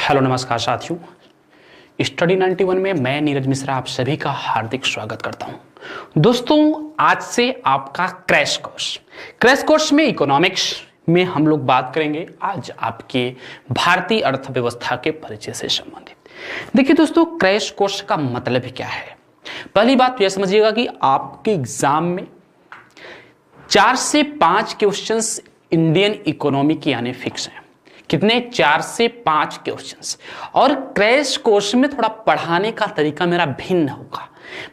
Hello नमस्कार साथियों, study 91 में मैं नीरज मिश्रा आप सभी का हार्दिक स्वागत करता हूं। दोस्तों, आज से आपका क्रैश कोर्स में इकोनॉमिक्स में हम लोग बात करेंगे आज आपके भारतीय अर्थव्यवस्था के परिचय से संबंधित। देखिए दोस्तों, क्रैश कोर्स का मतलब क्या है। पहली बात तो यह समझिएगा कि आपके एग्जाम में 4 से 5 क्वेश्चंस इंडियन इकोनॉमी के आने फिक्स हैं। कितने? 4 से 5 क्वेश्चंस। और क्रैश कोर्स में थोड़ा पढ़ाने का तरीका मेरा भिन्न होगा।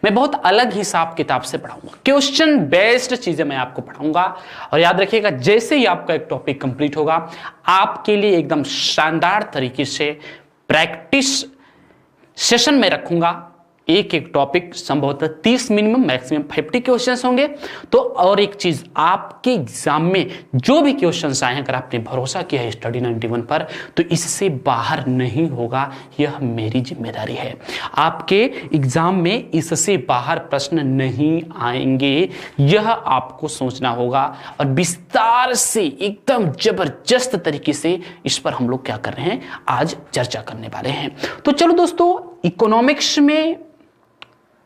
मैं बहुत अलग हिसाब किताब से पढ़ाऊंगा, क्वेश्चन बेस्ड चीजें मैं आपको पढ़ाऊंगा। और याद रखिएगा, जैसे ही आपका एक टॉपिक कंप्लीट होगा, आपके लिए एकदम शानदार तरीके से प्रैक्टिस सेशन में रखूंगा। एक एक टॉपिक संभवतः 30 मिनिमम मैक्सिमम 50 क्वेश्चंस होंगे। तो और एक चीज, आपके एग्जाम में जो भी क्वेश्चंस आए हैं, अगर आपने भरोसा किया है स्टडी 91 पर, तो इससे बाहर नहीं होगा। यह मेरी जिम्मेदारी है। आपके एग्जाम में इससे बाहर प्रश्न नहीं आएंगे, यह आपको सोचना होगा। और विस्तार से एकदम जबरदस्त तरीके से इस पर हम लोग क्या कर रहे हैं, आज चर्चा करने वाले हैं। तो चलो दोस्तों, इकोनॉमिक्स में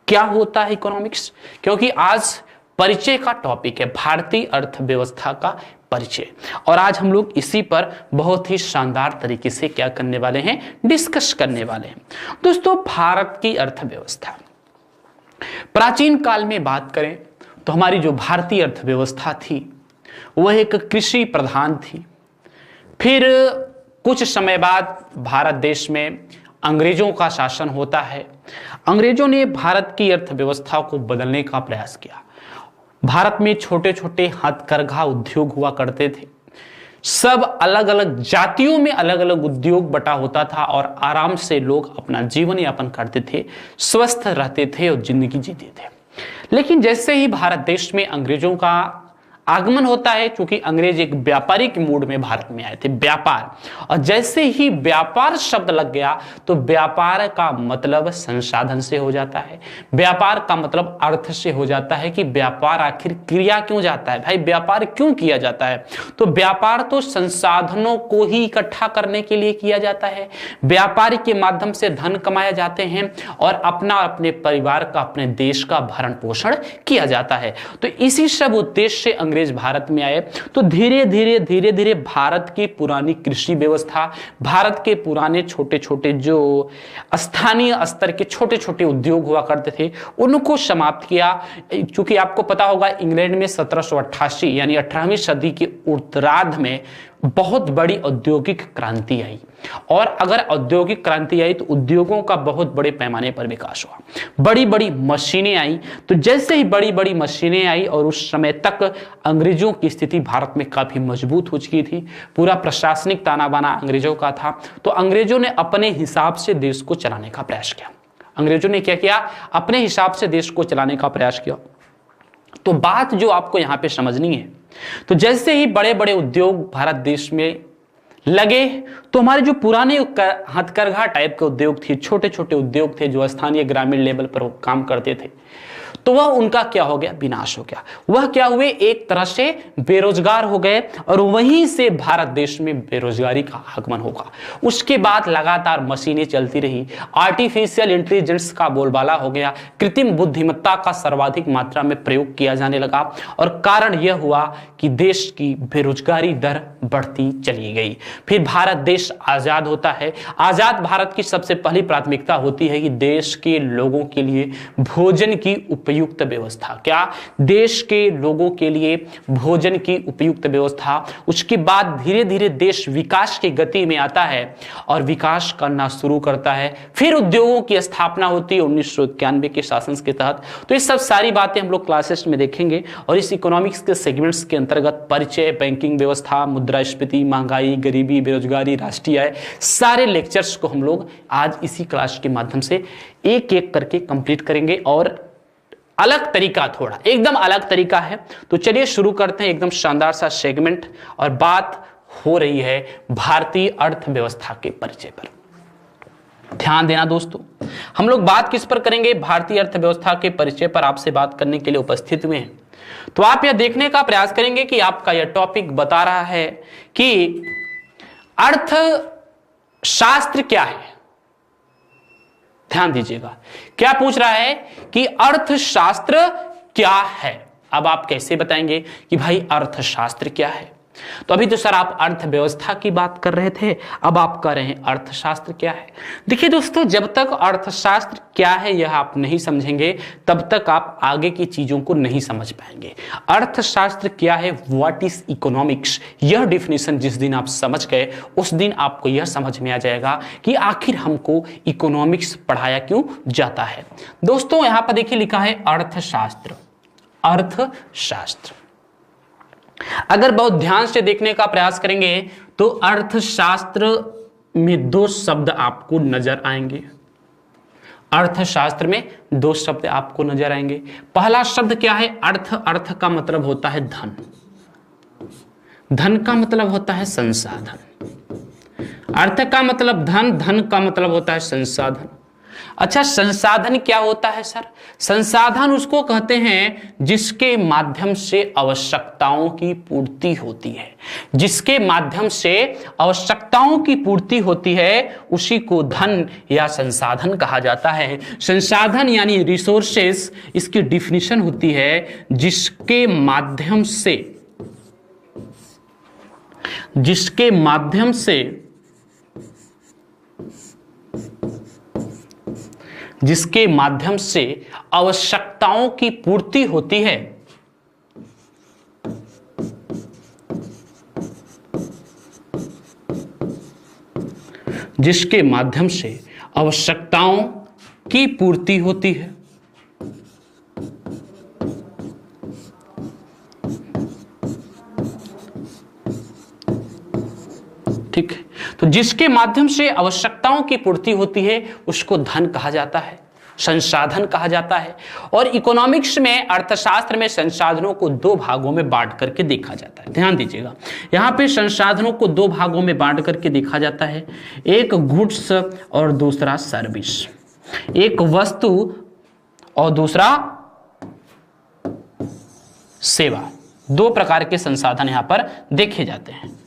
क्या होता है इकोनॉमिक्स, क्योंकि आज परिचय का टॉपिक है, भारतीय अर्थव्यवस्था का परिचय। और आज हम लोग इसी पर बहुत ही शानदार तरीके से क्या करने वाले हैं, डिस्कस करने वाले हैं। दोस्तों, भारत की अर्थव्यवस्था प्राचीन काल में बात करें तो हमारी जो भारतीय अर्थव्यवस्था थी वह एक कृषि प्रधान थी। फिर कुछ समय बाद भारत देश में अंग्रेजों का शासन होता है। अंग्रेजों ने भारत की अर्थव्यवस्था को बदलने का प्रयास किया। भारत में छोटे छोटे हथकरघा उद्योग हुआ करते थे। सब अलग अलग जातियों में अलग अलग उद्योग बटा होता था और आराम से लोग अपना जीवन यापन करते थे, स्वस्थ रहते थे और जिंदगी जीते थे। लेकिन जैसे ही भारत देश में अंग्रेजों का आगमन होता है, क्योंकि अंग्रेज एक व्यापारिक मूड में भारत में आए थे, व्यापार। और जैसे ही व्यापार शब्द लग गया तो व्यापार का मतलब संसाधन से हो जाता है, व्यापार का मतलब अर्थ से हो जाता है। कि व्यापार आखिर क्रिया क्यों जाता है, भाई व्यापार क्यों किया जाता है? तो व्यापार तो संसाधनों को ही इकट्ठा करने के लिए किया जाता है। व्यापार के माध्यम से धन कमाए जाते हैं और अपने परिवार का, अपने देश का भरण पोषण किया जाता है। तो इसी सब उद्देश्य से अंग्रेज भारत में आए। तो धीरे धीरे भारत की पुरानी कृषि व्यवस्था, भारत के पुराने छोटे छोटे जो स्थानीय स्तर के छोटे छोटे उद्योग हुआ करते थे, उनको समाप्त किया। क्योंकि आपको पता होगा, इंग्लैंड में 1788 यानी 18वीं सदी के उत्तरार्ध में बहुत बड़ी औद्योगिक क्रांति आई। और अगर औद्योगिक क्रांति आई तो उद्योगों का बहुत बड़े पैमाने पर विकास हुआ, बड़ी बड़ी मशीनें आई। तो जैसे ही बड़ी बड़ी मशीनें आई, और उस समय तक अंग्रेजों की स्थिति भारत में काफी मजबूत हो चुकी थी, पूरा प्रशासनिक ताना बाना अंग्रेजों का था। तो अंग्रेजों ने अपने हिसाब से देश को चलाने का प्रयास किया। अंग्रेजों ने क्या किया, अपने हिसाब से देश को चलाने का प्रयास किया। तो बात जो आपको यहां पे समझनी है, तो जैसे ही बड़े बड़े उद्योग भारत देश में लगे, तो हमारे जो पुराने हथकरघा टाइप के उद्योग थे, छोटे छोटे उद्योग थे जो स्थानीय ग्रामीण लेवल पर काम करते थे, तो वह उनका क्या हो गया, विनाश हो गया। वह क्या हुए, एक तरह से बेरोजगार हो गए। और वहीं से भारत देश में बेरोजगारी का आगमन होगा। उसके बाद लगातार मशीनें चलती रही, आर्टिफिशियल इंटेलिजेंस का बोलबाला हो गया, कृत्रिम बुद्धिमत्ता का सर्वाधिक मात्रा में प्रयोग किया जाने लगा। और कारण यह हुआ कि देश की बेरोजगारी दर बढ़ती चली गई। फिर भारत देश आजाद होता है। आजाद भारत की सबसे पहली प्राथमिकता होती है कि देश के लोगों के लिए भोजन की उपयुक्त व्यवस्था। क्या? देश के लोगों के लिए भोजन की उपयुक्त व्यवस्था। उसके बाद धीरे धीरे देश विकास की गति में आता है और विकास करना शुरू करता है। फिर उद्योगों की स्थापना होती है 1991 के शासन के तहत। तो ये सब सारी बातें हम लोग क्लासेस में देखेंगे। और इस इकोनॉमिक्स के सेगमेंट्स के अंतर्गत परिचय, बैंकिंग व्यवस्था, मुद्रास्फीति, महंगाई, गरीबी, बेरोजगारी, राष्ट्रीय आय, सारे लेक्चर्स को हम लोग आज इसी क्लास के माध्यम से एक एक करके कंप्लीट करेंगे। और अलग तरीका, थोड़ा एकदम अलग तरीका है। तो चलिए शुरू करते हैं एकदम शानदार सा सेगमेंट। और बात हो रही है भारतीय अर्थव्यवस्था के परिचय पर। ध्यान देना दोस्तों, हम लोग बात किस पर करेंगे, भारतीय अर्थव्यवस्था के परिचय पर आपसे बात करने के लिए उपस्थित हुए हैं। तो आप यह देखने का प्रयास करेंगे कि आपका यह टॉपिक बता रहा है कि अर्थ शास्त्र क्या है? ध्यान दीजिएगा, क्या पूछ रहा है कि अर्थशास्त्र क्या है। अब आप कैसे बताएंगे कि भाई अर्थशास्त्र क्या है? तो अभी तो सर आप अर्थव्यवस्था की बात कर रहे थे, अब आप कह रहे हैं अर्थशास्त्र क्या है। देखिए दोस्तों, जब तक अर्थशास्त्र क्या है यह आप नहीं समझेंगे तब तक आप आगे की चीजों को नहीं समझ पाएंगे। अर्थशास्त्र क्या है, व्हाट इज इकोनॉमिक्स, यह डिफिनेशन जिस दिन आप समझ गए उस दिन आपको यह समझ में आ जाएगा कि आखिर हमको इकोनॉमिक्स पढ़ाया क्यों जाता है। दोस्तों यहां पर देखिए लिखा है अर्थशास्त्र। अर्थशास्त्र अगर बहुत ध्यान से देखने का प्रयास करेंगे तो अर्थशास्त्र में दो शब्द आपको नजर आएंगे। अर्थशास्त्र में दो शब्द आपको नजर आएंगे। पहला शब्द क्या है? अर्थ। अर्थ का मतलब होता है धन। धन का मतलब होता है संसाधन। अर्थ का मतलब धन, धन का मतलब होता है संसाधन। अच्छा, संसाधन क्या होता है सर? संसाधन उसको कहते हैं जिसके माध्यम से आवश्यकताओं की पूर्ति होती है। जिसके माध्यम से आवश्यकताओं की पूर्ति होती है उसी को धन या संसाधन कहा जाता है। संसाधन यानी रिसोर्सेस, इसकी डिफिनीशन होती है जिसके माध्यम से आवश्यकताओं की पूर्ति होती है। जिसके माध्यम से आवश्यकताओं की पूर्ति होती है। ठीक है, तो जिसके माध्यम से आवश्यकताओं की पूर्ति होती है उसको धन कहा जाता है, संसाधन कहा जाता है। और इकोनॉमिक्स में, अर्थशास्त्र में संसाधनों को दो भागों में बांट करके देखा जाता है। ध्यान दीजिएगा, यहां पे संसाधनों को दो भागों में बांट करके देखा जाता है। एक गुड्स और दूसरा सर्विस। एक वस्तु और दूसरा सेवा। दो प्रकार के संसाधन यहां पर देखे जाते हैं।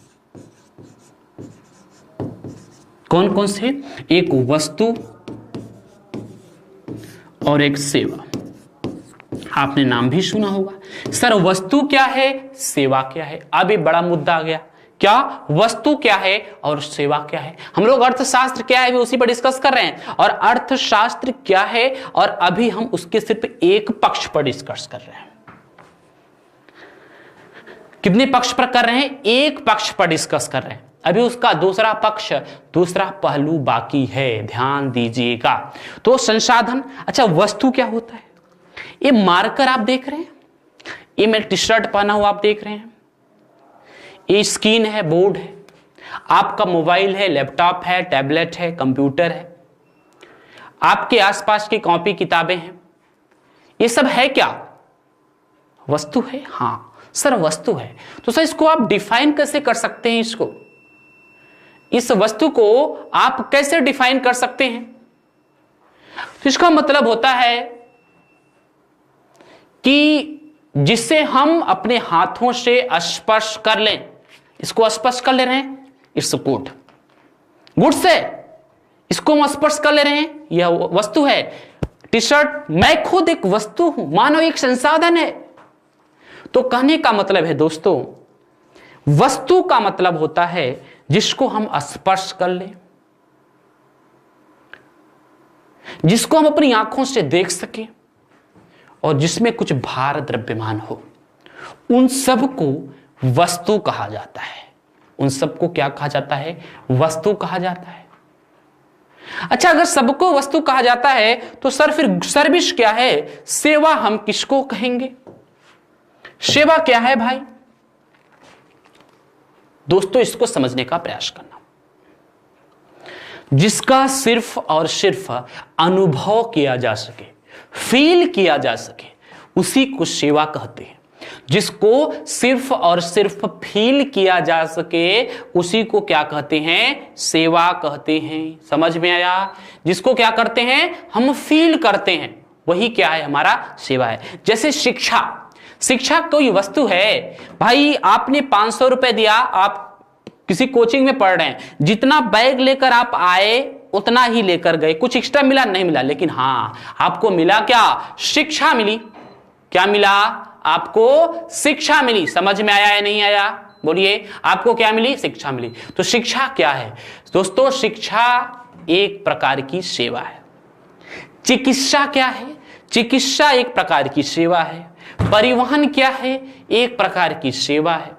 कौन कौन से? एक वस्तु और एक सेवा। आपने नाम भी सुना होगा। सर वस्तु क्या है, सेवा क्या है? अभी बड़ा मुद्दा आ गया, क्या वस्तु क्या है और सेवा क्या है? हम लोग अर्थशास्त्र क्या है भी उसी पर डिस्कस कर रहे हैं, और अर्थशास्त्र क्या है और अभी हम उसके सिर्फ एक पक्ष पर डिस्कस कर रहे हैं। कितने पक्ष पर कर रहे हैं? एक पक्ष पर डिस्कस कर रहे हैं। अभी उसका दूसरा पक्ष, दूसरा पहलू बाकी है, ध्यान दीजिएगा। तो संसाधन। अच्छा, वस्तु क्या होता है? ये मार्कर आप देख रहे हैं, ये मैं टी शर्ट पहना हुआ आप देख रहे हैं, ये स्क्रीन है, बोर्ड है, आपका मोबाइल है, लैपटॉप है, टैबलेट है, कंप्यूटर है, आपके आसपास की कॉपी किताबें हैं, ये सब है क्या? वस्तु है। हाँ सर वस्तु है। तो सर इसको आप डिफाइन कैसे कर सकते हैं? इस वस्तु को आप कैसे डिफाइन कर सकते हैं? तो इसका मतलब होता है कि जिसे हम अपने हाथों से स्पर्श कर लें, इसको स्पर्श कर ले रहे हैं, इट्स गुड। गुड से इसको हम स्पर्श कर ले रहे हैं, यह वस्तु है। टी शर्ट, मैं खुद एक वस्तु हूं, मानव एक संसाधन है। तो कहने का मतलब है दोस्तों, वस्तु का मतलब होता है जिसको हम स्पर्श कर लें, जिसको हम अपनी आंखों से देख सकें और जिसमें कुछ भार द्रव्यमान हो, उन सब को वस्तु कहा जाता है। उन सबको क्या कहा जाता है? वस्तु कहा जाता है। अच्छा, अगर सबको वस्तु कहा जाता है तो सर फिर सर्विस क्या है? सेवा हम किसको कहेंगे? सेवा क्या है भाई? दोस्तों इसको समझने का प्रयास करना। जिसका सिर्फ और सिर्फ अनुभव किया जा सके, फील किया जा सके, उसी को सेवा कहते हैं। जिसको सिर्फ और सिर्फ फील किया जा सके उसी को क्या कहते हैं? सेवा कहते हैं। समझ में आया? जिसको क्या करते हैं? हम फील करते हैं, वही क्या है? हमारा सेवा है। जैसे शिक्षा, शिक्षा कोई वस्तु है भाई। आपने 500 रुपए दिया, आप किसी कोचिंग में पढ़ रहे हैं, जितना बैग लेकर आप आए उतना ही लेकर गए, कुछ एक्स्ट्रा मिला नहीं मिला, लेकिन हां आपको मिला क्या? शिक्षा मिली। क्या मिला आपको? शिक्षा मिली। समझ में आया या नहीं आया? बोलिए, आपको क्या मिली? शिक्षा मिली। तो शिक्षा क्या है दोस्तों? शिक्षा एक प्रकार की सेवा है। चिकित्सा क्या है? चिकित्सा एक प्रकार की सेवा है। परिवहन क्या है? एक प्रकार की सेवा है।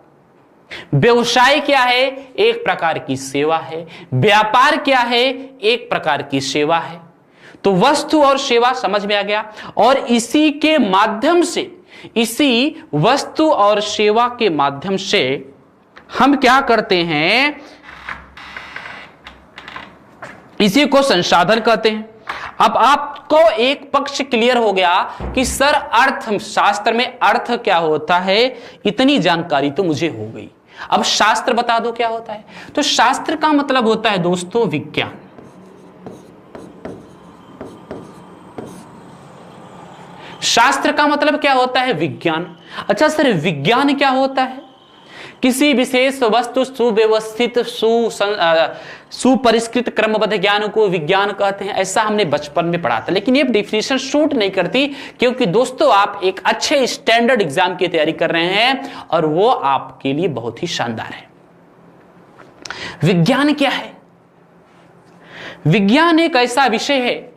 व्यवसाय क्या है? एक प्रकार की सेवा है। व्यापार क्या है? एक प्रकार की सेवा है। तो वस्तु और सेवा समझ में आ गया। और इसी के माध्यम से, इसी वस्तु और सेवा के माध्यम से हम क्या करते हैं? इसी को संसाधन कहते हैं। अब आपको एक पक्ष क्लियर हो गया कि सर अर्थशास्त्र में अर्थ क्या होता है, इतनी जानकारी तो मुझे हो गई। अब शास्त्र बता दो क्या होता है। तो शास्त्र का मतलब होता है दोस्तों विज्ञान। शास्त्र का मतलब क्या होता है? विज्ञान। अच्छा सर, विज्ञान क्या होता है? किसी विशेष वस्तु सुव्यवस्थित सुपरिष्कृत क्रमबद्ध ज्ञान को विज्ञान कहते हैं, ऐसा हमने बचपन में पढ़ा था। लेकिन ये डिफिनेशन सूट नहीं करती, क्योंकि दोस्तों आप एक अच्छे स्टैंडर्ड एग्जाम की तैयारी कर रहे हैं और वो आपके लिए बहुत ही शानदार है। विज्ञान क्या है? विज्ञान एक ऐसा विषय है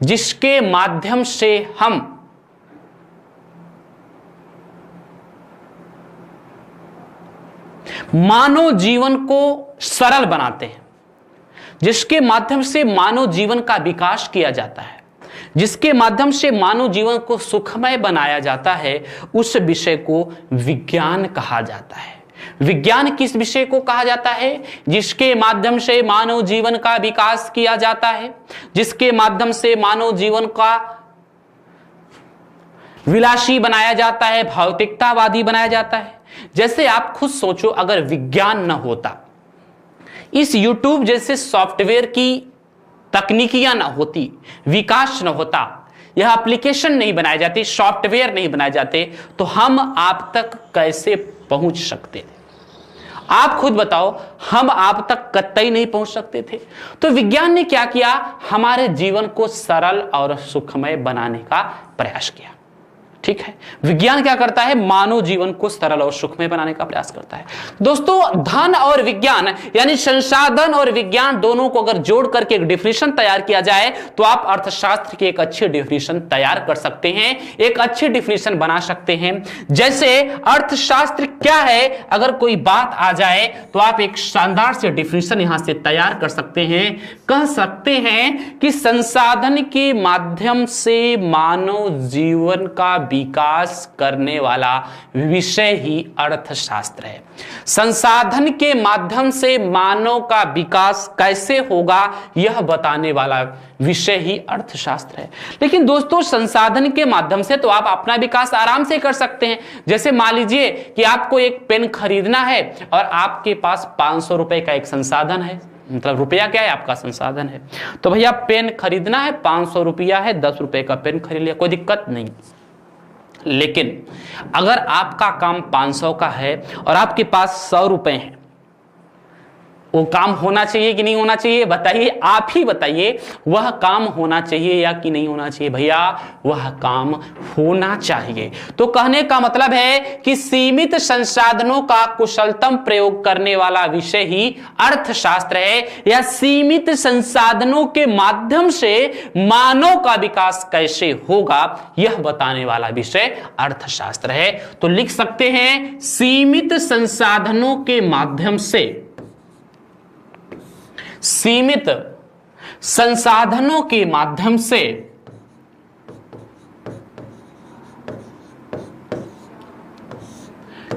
जिसके माध्यम से हम मानव जीवन को सरल बनाते हैं, जिसके माध्यम से मानव जीवन का विकास किया जाता है, जिसके माध्यम से मानव जीवन को सुखमय बनाया जाता है, उस विषय को विज्ञान कहा जाता है। विज्ञान किस विषय को कहा जाता है? जिसके माध्यम से मानव जीवन का विकास किया जाता है, जिसके माध्यम से मानव जीवन का विलासी बनाया जाता है, भौतिकतावादी बनाया जाता है। जैसे आप खुद सोचो, अगर विज्ञान न होता, इस YouTube जैसे सॉफ्टवेयर की तकनीकियां ना होती, विकास न होता, यह एप्लीकेशन नहीं बनाए जाते, सॉफ्टवेयर नहीं बनाए जाते, तो हम आप तक कैसे पहुंच सकते थे? आप खुद बताओ, हम आप तक कतई नहीं पहुंच सकते थे। तो विज्ञान ने क्या किया? हमारे जीवन को सरल और सुखमय बनाने का प्रयास किया। ठीक है, विज्ञान क्या करता है? मानव जीवन को सरल और सुखमय बनाने का प्रयास करता है। दोस्तों, धन और विज्ञान यानी संसाधन और विज्ञान दोनों को अगर जोड़ करके एक डिफिनेशन तैयार किया जाए तो आप अर्थशास्त्र की एक अच्छी डिफिनेशन तैयार कर सकते हैं, एक अच्छी डिफिनेशन बना सकते हैं। जैसे अर्थशास्त्र क्या है, अगर कोई बात आ जाए तो आप एक शानदार से डिफिनेशन यहां से तैयार कर सकते हैं। कह सकते हैं कि संसाधन के माध्यम से मानव जीवन का विकास करने वाला विषय ही अर्थशास्त्र है। संसाधन के माध्यम से मानव का विकास कैसे होगा, यह बताने वाला विषय ही अर्थशास्त्र है। लेकिन दोस्तों, संसाधन के माध्यम से तो आप अपना विकास आराम से कर सकते हैं। जैसे मान लीजिए कि आपको एक पेन खरीदना है और आपके पास 500 रुपए का एक संसाधन है, मतलब रुपया क्या है? आपका संसाधन है। तो भैया पेन खरीदना है, 500 रुपया है, 10 रुपए का पेन खरीद लिया, कोई दिक्कत नहीं। लेकिन अगर आपका काम 500 का है और आपके पास 100 रुपए हैं, वो काम होना चाहिए कि नहीं होना चाहिए? बताइए, आप ही बताइए, वह काम होना चाहिए या कि नहीं होना चाहिए? भैया वह काम होना चाहिए। तो कहने का मतलब है कि सीमित संसाधनों का कुशलतम प्रयोग करने वाला विषय ही अर्थशास्त्र है, या सीमित संसाधनों के माध्यम से मानव का विकास कैसे होगा, यह बताने वाला विषय अर्थशास्त्र है। तो लिख सकते हैं, सीमित संसाधनों के माध्यम से, सीमित संसाधनों के माध्यम से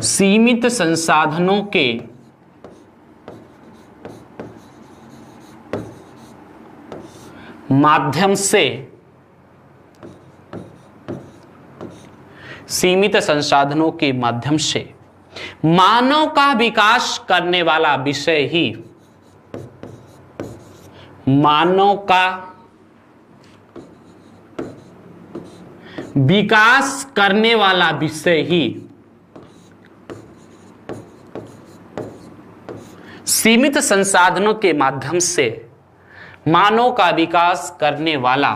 सीमित संसाधनों के माध्यम से सीमित संसाधनों के माध्यम से मानव का विकास करने वाला विषय ही मानव का विकास करने वाला विषय ही सीमित संसाधनों के माध्यम से मानव का विकास करने वाला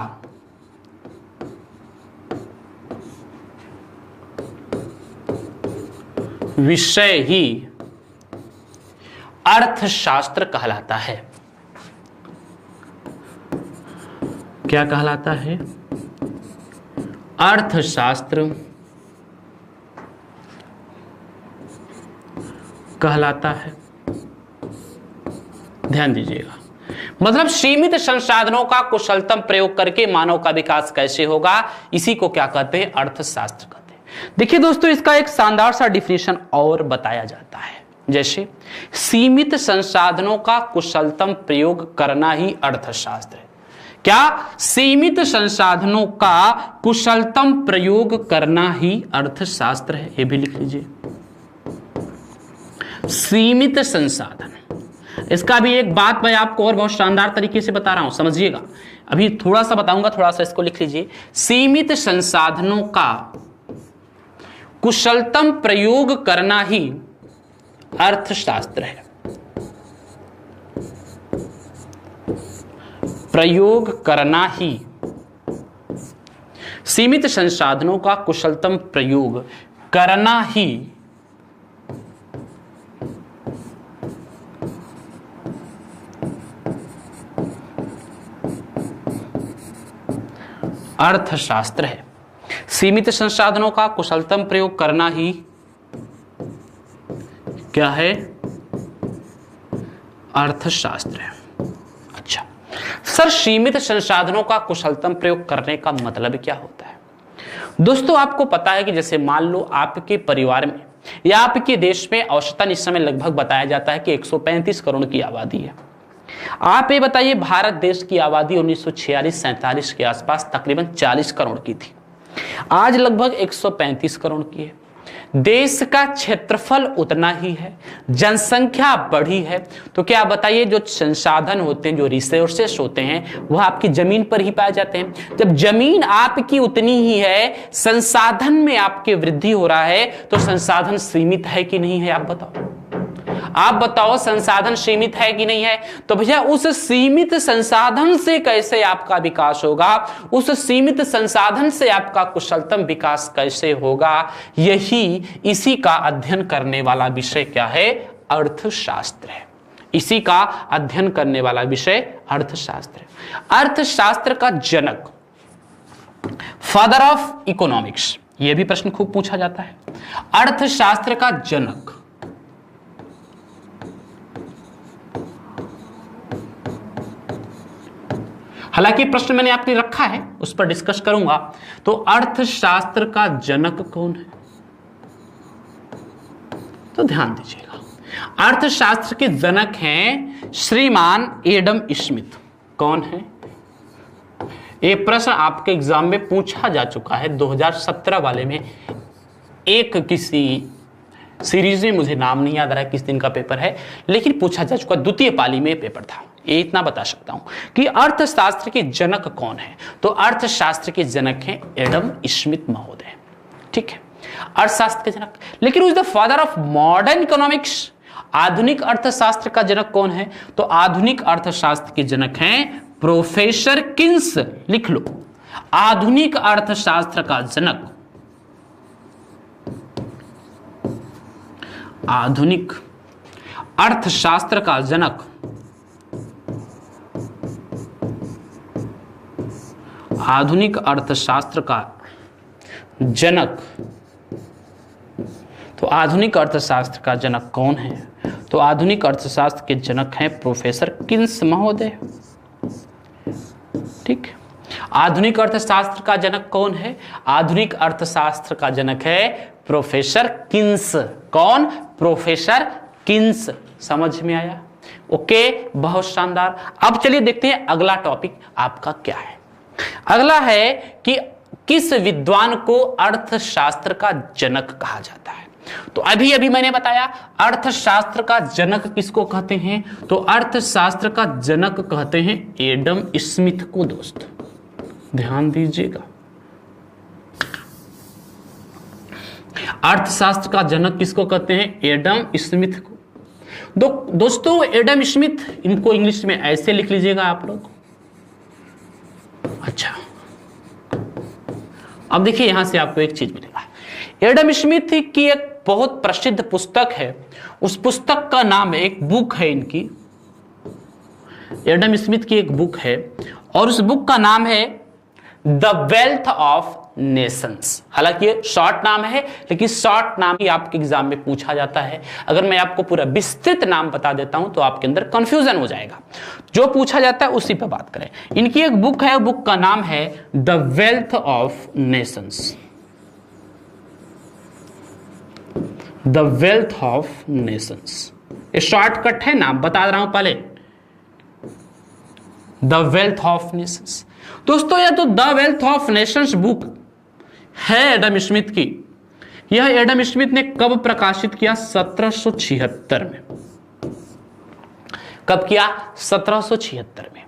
विषय ही अर्थशास्त्र कहलाता है। क्या कहलाता है? अर्थशास्त्र कहलाता है। ध्यान दीजिएगा, मतलब सीमित संसाधनों का कुशलतम प्रयोग करके मानव का विकास कैसे होगा, इसी को क्या कहते हैं? अर्थशास्त्र कहते हैं। देखिए दोस्तों, इसका एक शानदार सा डिफिनेशन और बताया जाता है, जैसे सीमित संसाधनों का कुशलतम प्रयोग करना ही अर्थशास्त्र है। क्या? सीमित संसाधनों का कुशलतम प्रयोग करना ही अर्थशास्त्र है। ये भी लिख लीजिए, सीमित संसाधन। इसका भी एक बात मैं आपको और बहुत शानदार तरीके से बता रहा हूं, समझिएगा। अभी थोड़ा सा बताऊंगा, थोड़ा सा इसको लिख लीजिए। सीमित संसाधनों का कुशलतम प्रयोग करना ही अर्थशास्त्र है। प्रयोग करना ही, सीमित संसाधनों का कुशलतम प्रयोग करना ही अर्थशास्त्र है। सीमित संसाधनों का कुशलतम प्रयोग करना ही क्या है? अर्थशास्त्र है। अच्छा सर, सीमित संसाधनों का कुशलतम प्रयोग करने का मतलब क्या होता है? दोस्तों, आपको पता है कि जैसे मान लो आपके परिवार में या आपके देश में औसतन इस समय लगभग बताया जाता है कि 135 करोड़ की आबादी है। आप ये बताइए, भारत देश की आबादी 1946-47 के आसपास तकरीबन 40 करोड़ की थी, आज लगभग 135 करोड़ की है। देश का क्षेत्रफल उतना ही है, जनसंख्या बढ़ी है, तो क्या बताइए जो संसाधन होते हैं, जो रिसोर्सेस होते हैं, वह आपकी जमीन पर ही पाए जाते हैं। जब जमीन आपकी उतनी ही है, संसाधन में आपके वृद्धि हो रहा है, तो संसाधन सीमित है कि नहीं है? आप बताओ, आप बताओ, संसाधन सीमित है कि नहीं है? तो भैया उस सीमित संसाधन से कैसे आपका विकास होगा, उस सीमित संसाधन से आपका कुशलतम विकास कैसे होगा, यही इसी का अध्ययन करने वाला विषय क्या है? अर्थशास्त्र है। इसी का अध्ययन करने वाला विषय अर्थशास्त्र है। अर्थशास्त्र का जनक, फादर ऑफ इकोनॉमिक्स, यह भी प्रश्न खूब पूछा जाता है। अर्थशास्त्र का जनक, हालांकि प्रश्न मैंने आपके रखा है, उस पर डिस्कस करूंगा। तो अर्थशास्त्र का जनक कौन है? तो ध्यान दीजिएगा, अर्थशास्त्र के जनक हैं श्रीमान एडम स्मिथ। कौन है? ये प्रश्न आपके एग्जाम में पूछा जा चुका है 2017 वाले में, एक किसी सीरीज में, मुझे नाम नहीं याद आ रहा है किस दिन का पेपर है, लेकिन पूछा जा चुका, द्वितीय पाली में पेपर था। ये इतना बता सकता हूं कि अर्थशास्त्र के जनक कौन है। तो अर्थशास्त्र के जनक हैं एडम स्मिथ महोदय। ठीक है, अर्थशास्त्र के जनक। लेकिन who is the father of modern economics? आधुनिक अर्थशास्त्र का जनक कौन है? तो आधुनिक अर्थशास्त्र के जनक हैं प्रोफेसर किन्स। लिख लो, आधुनिक अर्थशास्त्र का जनक, आधुनिक अर्थशास्त्र का जनक, आधुनिक अर्थशास्त्र का जनक। तो आधुनिक अर्थशास्त्र का जनक कौन है? तो आधुनिक अर्थशास्त्र के जनक हैं प्रोफेसर किन्स महोदय। ठीक, आधुनिक अर्थशास्त्र का जनक कौन है? आधुनिक अर्थशास्त्र का जनक है प्रोफेसर किन्स। कौन? Professor Keynes. समझ में आया? ओके, बहुत शानदार। अब चलिए देखते हैं अगला टॉपिक आपका क्या है। अगला है कि किस विद्वान को अर्थशास्त्र का जनक कहा जाता है। तो अभी अभी मैंने बताया अर्थशास्त्र का जनक किसको कहते हैं? तो अर्थशास्त्र का जनक कहते हैं एडम स्मिथ को। दोस्त ध्यान दीजिएगा, अर्थशास्त्र का जनक किसको कहते हैं? एडम स्मिथ को। दोस्तों एडम स्मिथ, इनको इंग्लिश में ऐसे लिख लीजिएगा आप लोग। अच्छा, अब देखिए यहां से आपको एक चीज मिलेगा। एडम स्मिथ की एक बहुत प्रसिद्ध पुस्तक है, उस पुस्तक का नाम है, एक बुक है इनकी, एडम स्मिथ की एक बुक है और उस बुक का नाम है द वेल्थ ऑफ नेशंस। हालांकि ये शॉर्ट नाम है, लेकिन शॉर्ट नाम ही आपके एग्जाम में पूछा जाता है। अगर मैं आपको पूरा विस्तृत नाम बता देता हूं तो आपके अंदर कंफ्यूजन हो जाएगा। जो पूछा जाता है उसी पर बात करें। इनकी एक बुक है, बुक का नाम है the wealth of Nations. The wealth of Nations, ये शॉर्टकट है, नाम बता रहा हूं पहले, द वेल्थ ऑफ नेशंस। दोस्तों यह तो the wealth of Nations book है एडम स्मिथ की। यह एडम स्मिथ ने कब प्रकाशित किया? 1776 में। कब किया? 1776 में।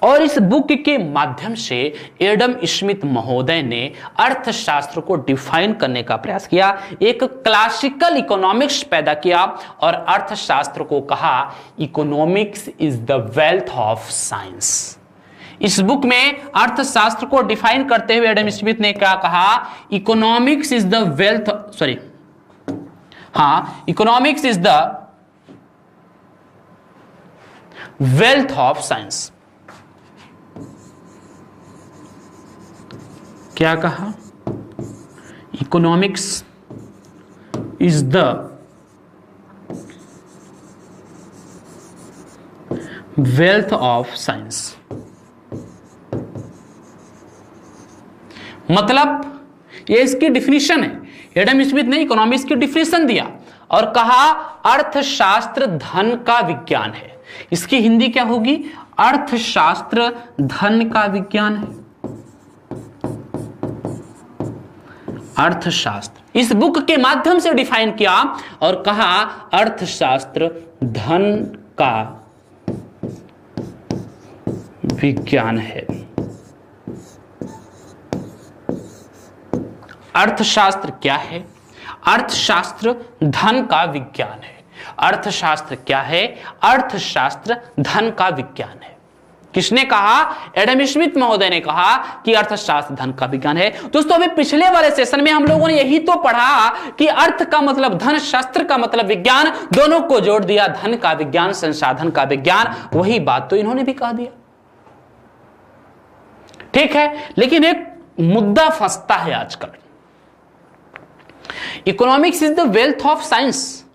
और इस बुक के माध्यम से एडम स्मिथ महोदय ने अर्थशास्त्र को डिफाइन करने का प्रयास किया, एक क्लासिकल इकोनॉमिक्स पैदा किया और अर्थशास्त्र को कहा economics is the wealth of science. इस बुक में अर्थशास्त्र को डिफाइन करते हुए एडम स्मिथ ने क्या कहा? Economics is the wealth, sorry, हाँ, economics is the wealth of science. क्या कहा? Economics is the wealth of science. मतलब ये इसकी डिफिनीशन है। एडम स्मिथ ने इकोनॉमिक्स की डिफिनीशन दिया और कहा अर्थशास्त्र धन का विज्ञान है। इसकी हिंदी क्या होगी? अर्थशास्त्र धन का विज्ञान है। अर्थशास्त्र इस बुक के माध्यम से डिफाइन किया और कहा अर्थशास्त्र धन का विज्ञान है। अर्थशास्त्र क्या है? अर्थशास्त्र धन का विज्ञान है। अर्थशास्त्र क्या है? अर्थशास्त्र धन का विज्ञान है। किसने कहा? एडम स्मिथ महोदय ने कहा कि अर्थशास्त्र धन का विज्ञान है। दोस्तों अभी पिछले वाले सेशन में हम लोगों ने यही तो पढ़ा कि अर्थ का मतलब धन, शास्त्र का मतलब विज्ञान, दोनों को जोड़ दिया धन का विज्ञान, संसाधन का विज्ञान। वही बात तो इन्होंने भी कहा दिया। ठीक है, लेकिन एक मुद्दा फंसता है आजकल। Economics is the wealth of science,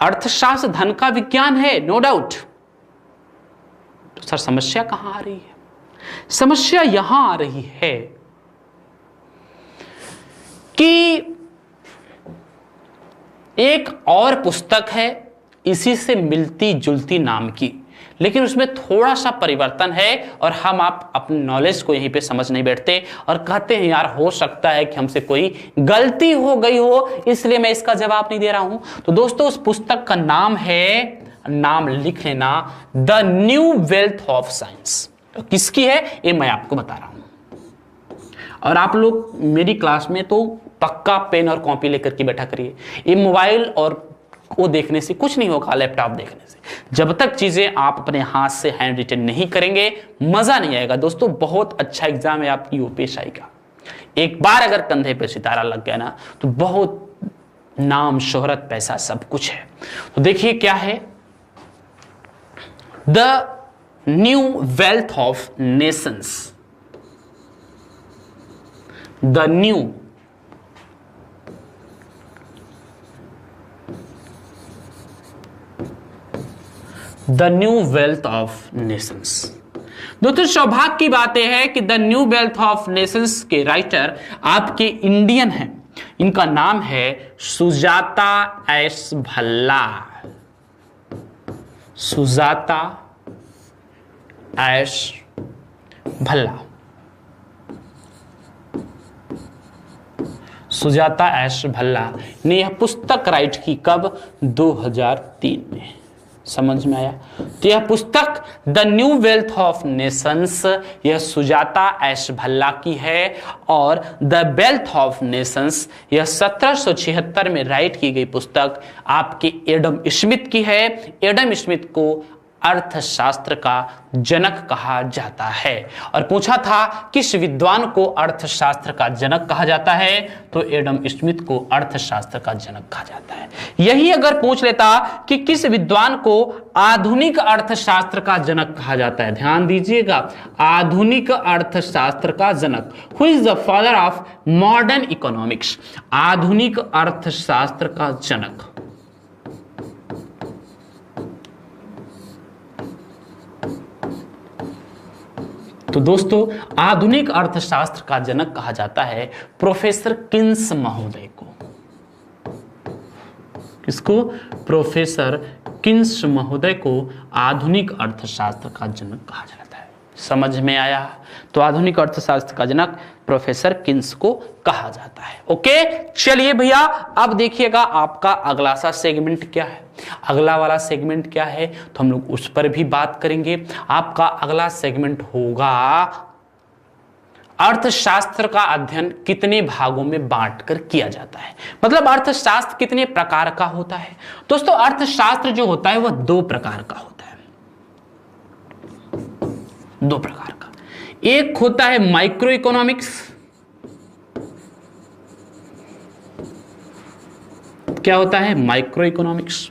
अर्थशास्त्र धन का विज्ञान है, नो डाउट। तो सर समस्या कहां आ रही है? समस्या यहां आ रही है कि एक और पुस्तक है इसी से मिलती जुलती नाम की, लेकिन उसमें थोड़ा सा परिवर्तन है और हम आप अपनी नॉलेज को यहीं पे समझ नहीं बैठते और कहते हैं यार हो सकता है कि हमसे कोई गलती हो गई हो, इसलिए मैं इसका जवाब नहीं दे रहा हूं। तो दोस्तों उस पुस्तक का नाम है, नाम लिख लेना, the new wealth of science. तो किसकी है ये मैं आपको बता रहा हूं। और आप लोग मेरी क्लास में तो पक्का पेन और कॉपी लेकर के बैठा करिए। ये मोबाइल और वो देखने से कुछ नहीं होगा, लैपटॉप देखने से। जब तक चीजें आप अपने हाथ से हैंड रिटन नहीं करेंगे मजा नहीं आएगा। दोस्तों बहुत अच्छा एग्जाम है आपकी यूपीएससी का। एक बार अगर कंधे पे सितारा लग गया ना तो बहुत नाम, शोहरत, पैसा सब कुछ है। तो देखिए क्या है, the new wealth of Nations. The new wealth of Nations. दोस्तों सौभाग्य की बात यह है कि the new wealth of nations के राइटर आपके इंडियन हैं। इनका नाम है Sujata S Bhalla. Sujata S Bhalla. Sujata S Bhalla ने यह पुस्तक राइट की कब? 2003 में। समझ में आया? तो यह पुस्तक the new wealth of Nations, यह सुजाता एस भल्ला की है, और द वेल्थ ऑफ नेशंस यह 1776 में राइट की गई पुस्तक आपके एडम स्मिथ की है। एडम स्मिथ को अर्थशास्त्र का जनक कहा जाता है। और पूछा था किस विद्वान को अर्थशास्त्र का जनक कहा जाता है, तो एडम स्मिथ को अर्थशास्त्र का जनक कहा जाता है। यही अगर पूछ लेता कि किस विद्वान को आधुनिक अर्थशास्त्र का जनक कहा जाता है, ध्यान दीजिएगा, आधुनिक अर्थशास्त्र का जनक, who is the father of modern economics, आधुनिक अर्थशास्त्र का जनक। तो दोस्तों आधुनिक अर्थशास्त्र का जनक कहा जाता है प्रोफेसर किन्स महोदय को। किसको? प्रोफेसर किन्स महोदय को आधुनिक अर्थशास्त्र का जनक कहा जाता है। समझ में आया? तो आधुनिक अर्थशास्त्र का जनक प्रोफेसर किन्स को कहा जाता है। ओके, चलिए भैया अब देखिएगा आपका अगला सा सेगमेंट क्या है। अगला वाला सेगमेंट क्या है तो हम लोग उस पर भी बात करेंगे। आपका अगला सेगमेंट होगा अर्थशास्त्र का अध्ययन कितने भागों में बांटकर किया जाता है, मतलब अर्थशास्त्र कितने प्रकार का होता है। दोस्तों अर्थशास्त्र जो होता है वह दो प्रकार का होता है, दो प्रकार का। एक होता है माइक्रो इकोनॉमिक्स, क्या होता है? Micro economics.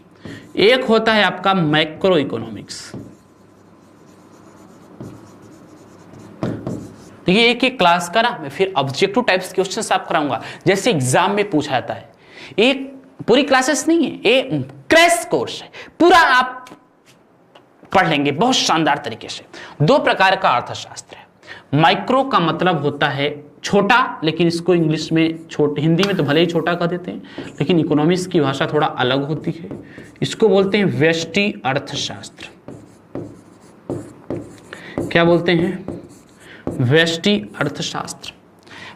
एक होता है आपका मैक्रो इकोनॉमिक्स। देखिए एक एक क्लास का ना मैं फिर ऑब्जेक्टिव टाइप्स क्वेश्चंस आप कराऊंगा, जैसे एग्जाम में पूछा जाता है। एक पूरी क्लासेस नहीं है, ये क्रैश कोर्स है, पूरा आप पढ़ लेंगे बहुत शानदार तरीके से। दो प्रकार का अर्थशास्त्र है। माइक्रो का मतलब होता है छोटा, लेकिन इसको इंग्लिश में छोटे, हिंदी में तो भले ही छोटा कह देते हैं, लेकिन इकोनॉमिक्स की भाषा थोड़ा अलग होती है। इसको बोलते हैं व्यष्टि अर्थशास्त्र। क्या बोलते हैं? व्यष्टि अर्थशास्त्र।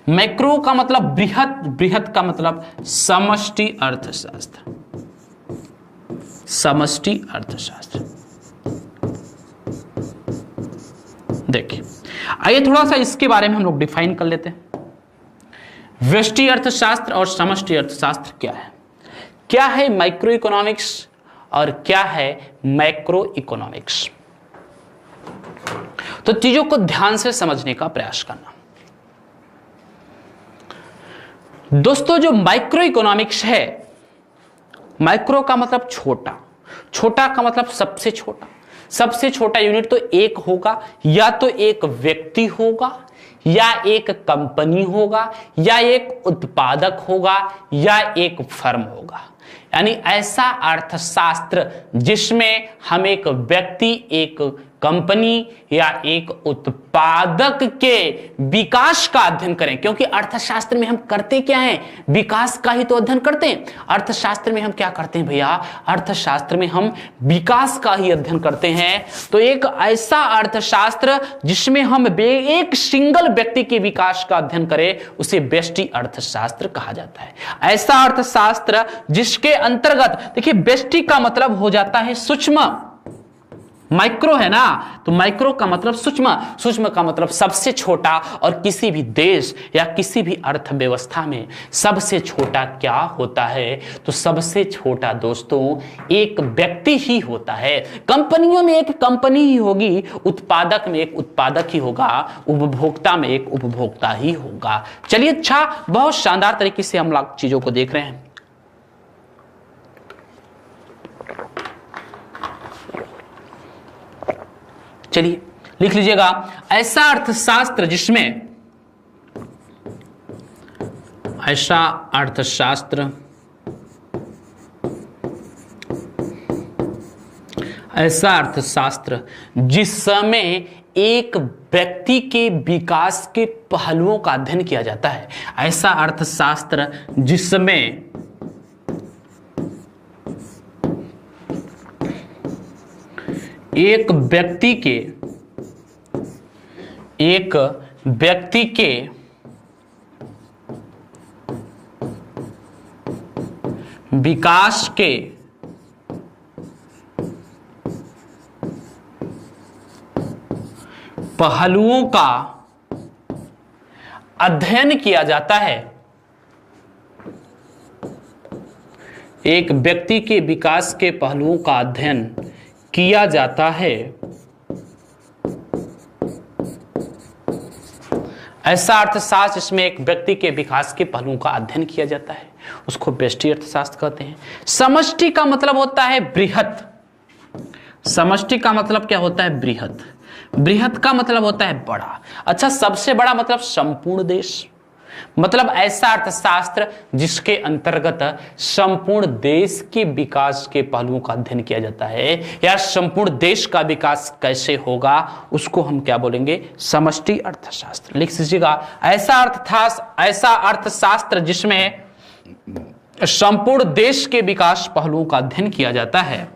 मैक्रो का मतलब बृहत, बृहत का मतलब समष्टि अर्थशास्त्र, समष्टि अर्थशास्त्र। देखिए आइए थोड़ा सा इसके बारे में हम लोग डिफाइन कर लेते हैं। व्यष्टि अर्थशास्त्र और समष्टि अर्थशास्त्र क्या है? क्या है माइक्रो इकोनॉमिक्स और क्या है मैक्रो इकोनॉमिक्स? तो चीजों को ध्यान से समझने का प्रयास करना। दोस्तों जो माइक्रो इकोनॉमिक्स है, माइक्रो का मतलब छोटा, छोटा का मतलब सबसे छोटा। सबसे छोटा यूनिट तो एक होगा, या तो एक व्यक्ति होगा, या एक कंपनी होगा, या एक उत्पादक होगा, या एक फर्म होगा। यानी ऐसा अर्थशास्त्र जिसमें हम एक व्यक्ति, एक कंपनी या एक उत्पादक के विकास का अध्ययन करें। क्योंकि अर्थशास्त्र में हम करते क्या हैं? विकास का ही तो अध्ययन करते हैं। अर्थशास्त्र में हम क्या करते हैं भैया? अर्थशास्त्र में हम विकास का ही अध्ययन करते हैं। तो एक ऐसा अर्थशास्त्र जिसमें हम एक सिंगल व्यक्ति के विकास का अध्ययन करें, उसे व्यष्टि अर्थशास्त्र कहा जाता है। ऐसा अर्थशास्त्र जिसके अंतर्गत, देखिए व्यष्टि का मतलब हो जाता है सूक्ष्म, माइक्रो है ना, तो माइक्रो का मतलब सूक्ष्म, सूक्ष्म का मतलब सबसे छोटा। और किसी भी देश या किसी भी अर्थव्यवस्था में सबसे छोटा क्या होता है? तो सबसे छोटा दोस्तों एक व्यक्ति ही होता है। कंपनियों में एक कंपनी ही होगी, उत्पादक में एक उत्पादक ही होगा, उपभोक्ता में एक उपभोक्ता ही होगा। चलिए अच्छा, बहुत शानदार तरीके से हम लोग चीजों को देख रहे हैं। चलिए लिख लीजिएगा, ऐसा अर्थशास्त्र जिसमें, ऐसा अर्थशास्त्र, ऐसा अर्थशास्त्र जिसमें एक व्यक्ति के विकास के पहलुओं का अध्ययन किया जाता है। ऐसा अर्थशास्त्र जिसमें एक व्यक्ति के विकास के पहलुओं का अध्ययन किया जाता है। एक व्यक्ति के विकास के पहलुओं का अध्ययन किया जाता है, ऐसा अर्थशास्त्र जिसमें एक व्यक्ति के विकास के पहलुओं का अध्ययन किया जाता है उसको व्यष्टि अर्थशास्त्र कहते हैं। समष्टि का मतलब होता है बृहत। समष्टि का मतलब क्या होता है? बृहत। बृहत का मतलब होता है बड़ा। अच्छा, सबसे बड़ा मतलब संपूर्ण देश, मतलब ऐसा अर्थशास्त्र जिसके अंतर्गत संपूर्ण देश के विकास के पहलुओं का अध्ययन किया जाता है, या संपूर्ण देश का विकास कैसे होगा उसको हम क्या बोलेंगे? समष्टि अर्थशास्त्र। लिख लीजिएगा, ऐसा अर्थशास्त्र जिसमें संपूर्ण देश के विकास पहलुओं का अध्ययन किया जाता है,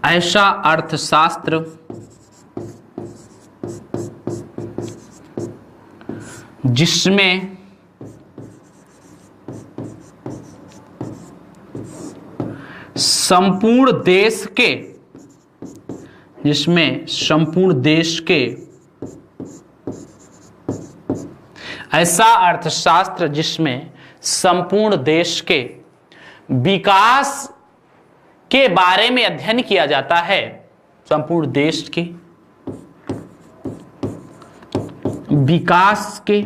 ऐसा अर्थशास्त्र जिसमें संपूर्ण देश के ऐसा अर्थशास्त्र जिसमें संपूर्ण देश के विकास के बारे में अध्ययन किया जाता है, संपूर्ण देश के विकास के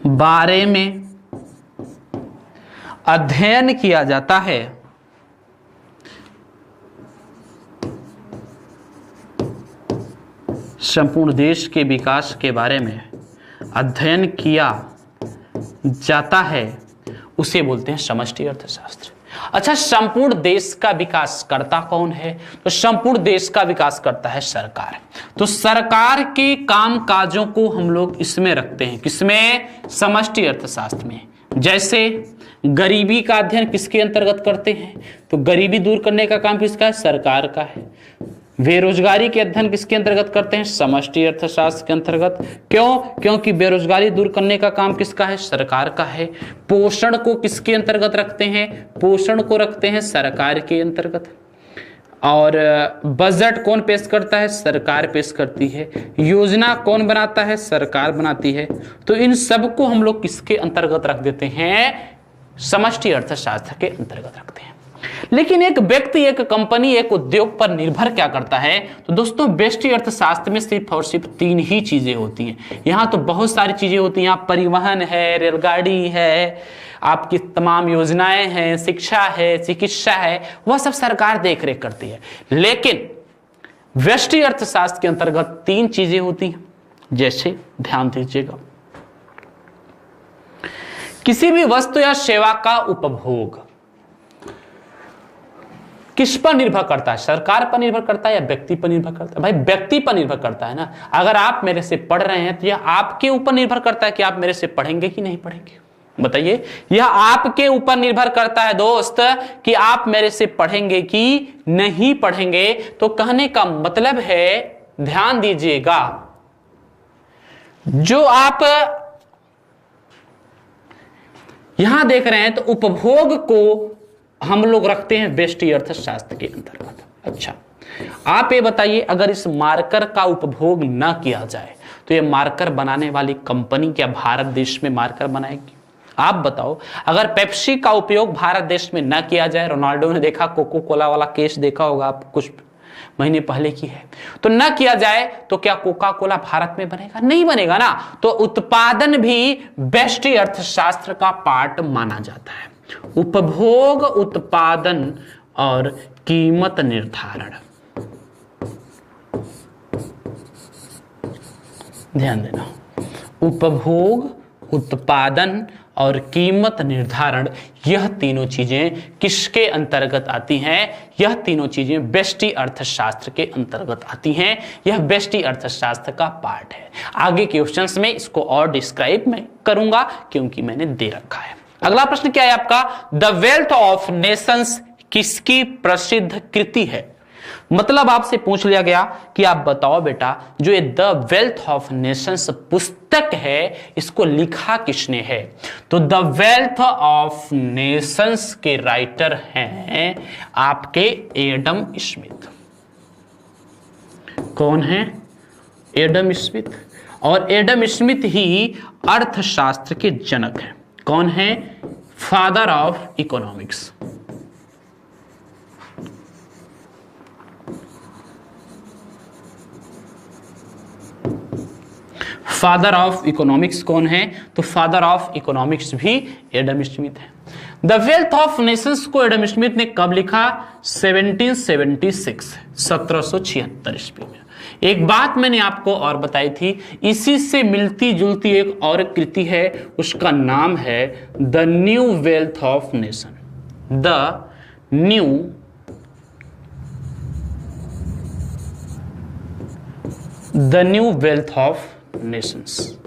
बारे में अध्ययन किया जाता है, संपूर्ण देश के विकास के बारे में अध्ययन किया जाता है, उसे बोलते हैं समष्टि अर्थशास्त्र। अच्छा, संपूर्ण देश का विकास करता कौन है? तो संपूर्ण देश का विकास करता है सरकार। तो सरकार के काम काजों को हम लोग इसमें रखते हैं, किसमें? समष्टि अर्थशास्त्र में। जैसे गरीबी का अध्ययन किसके अंतर्गत करते हैं? तो गरीबी दूर करने का काम किसका है? सरकार का है। बेरोजगारी के अध्ययन किसके अंतर्गत करते हैं? समष्टि अर्थशास्त्र के अंतर्गत। क्यों? क्योंकि बेरोजगारी दूर करने का काम किसका है? सरकार का है। पोषण को किसके अंतर्गत रखते हैं? पोषण को रखते हैं सरकार के अंतर्गत। और बजट कौन पेश करता है? सरकार पेश करती है। योजना कौन बनाता है? सरकार बनाती है। तो इन सब को हम लोग किसके अंतर्गत रख देते हैं? समष्टि अर्थशास्त्र के अंतर्गत रखते हैं। लेकिन एक व्यक्ति, एक कंपनी, एक उद्योग पर निर्भर क्या करता है? तो दोस्तों, व्यष्टि अर्थशास्त्र में सिर्फ और सिर्फ 3 ही चीजें होती हैं। यहां तो बहुत सारी चीजें होती हैं। यहाँ परिवहन है, रेलगाड़ी है, आपकी तमाम योजनाएं हैं, शिक्षा है, चिकित्सा है, वह सब सरकार देख रेख करती है। लेकिन व्यष्टि अर्थशास्त्र के अंतर्गत 3 चीजें होती हैं। जैसे ध्यान दीजिएगा, किसी भी वस्तु या सेवा का उपभोग किस पर निर्भर करता है? सरकार पर निर्भर करता है या व्यक्ति पर निर्भर करता है? भाई, व्यक्ति पर निर्भर करता है ना। अगर आप मेरे से पढ़ रहे हैं तो यह आपके ऊपर निर्भर करता है कि आप मेरे से पढ़ेंगे कि नहीं पढ़ेंगे। बताइए, यह आपके ऊपर निर्भर करता है दोस्त कि आप मेरे से पढ़ेंगे कि नहीं पढ़ेंगे। तो कहने का मतलब है, ध्यान दीजिएगा, जो आप यहां देख रहे हैं तो उपभोग को हम लोग रखते हैं व्यष्टि अर्थशास्त्र के अंतर्गत। अच्छा, आप ये बताइए, अगर इस मार्कर का उपभोग ना किया जाए तो ये मार्कर बनाने वाली कंपनी क्या भारत देश में मार्कर बनाएगी? आप बताओ, अगर पेप्सी का उपयोग भारत देश में ना किया जाए, रोनाल्डो ने देखा, कोको कोला वाला केस देखा होगा आप, कुछ महीने पहले की है, तो ना किया जाए तो क्या कोका कोला भारत में बनेगा? नहीं बनेगा ना। तो उत्पादन भी व्यष्टि अर्थशास्त्र का पार्ट माना जाता है। उपभोग, उत्पादन और कीमत निर्धारण। ध्यान देना, उपभोग, उत्पादन और कीमत निर्धारण, यह तीनों चीजें किसके अंतर्गत आती हैं? यह तीनों चीजें व्यष्टि अर्थशास्त्र के अंतर्गत आती हैं। यह व्यष्टि अर्थशास्त्र का पार्ट है। आगे के क्वेश्चंस में इसको और डिस्क्राइब मैं करूंगा क्योंकि मैंने दे रखा है। अगला प्रश्न क्या है आपका? द वेल्थ ऑफ नेशंस किसकी प्रसिद्ध कृति है? मतलब आपसे पूछ लिया गया कि आप बताओ बेटा, जो ये द वेल्थ ऑफ नेशंस पुस्तक है इसको लिखा किसने है? तो द वेल्थ ऑफ नेशंस के राइटर हैं आपके एडम स्मिथ। कौन है? Adam Smith. और एडम स्मिथ ही अर्थशास्त्र के जनक हैं। कौन है? Father of economics. Father of economics कौन है? तो फादर ऑफ इकोनॉमिक्स भी एडम स्मिथ है। द वेल्थ ऑफ नेशंस को एडम स्मिथ ने कब लिखा? 1776, 1776 ईस्वी में। एक बात मैंने आपको और बताई थी, इसी से मिलती जुलती एक और कृति है, उसका नाम है the new wealth of nation. The new wealth of Nations.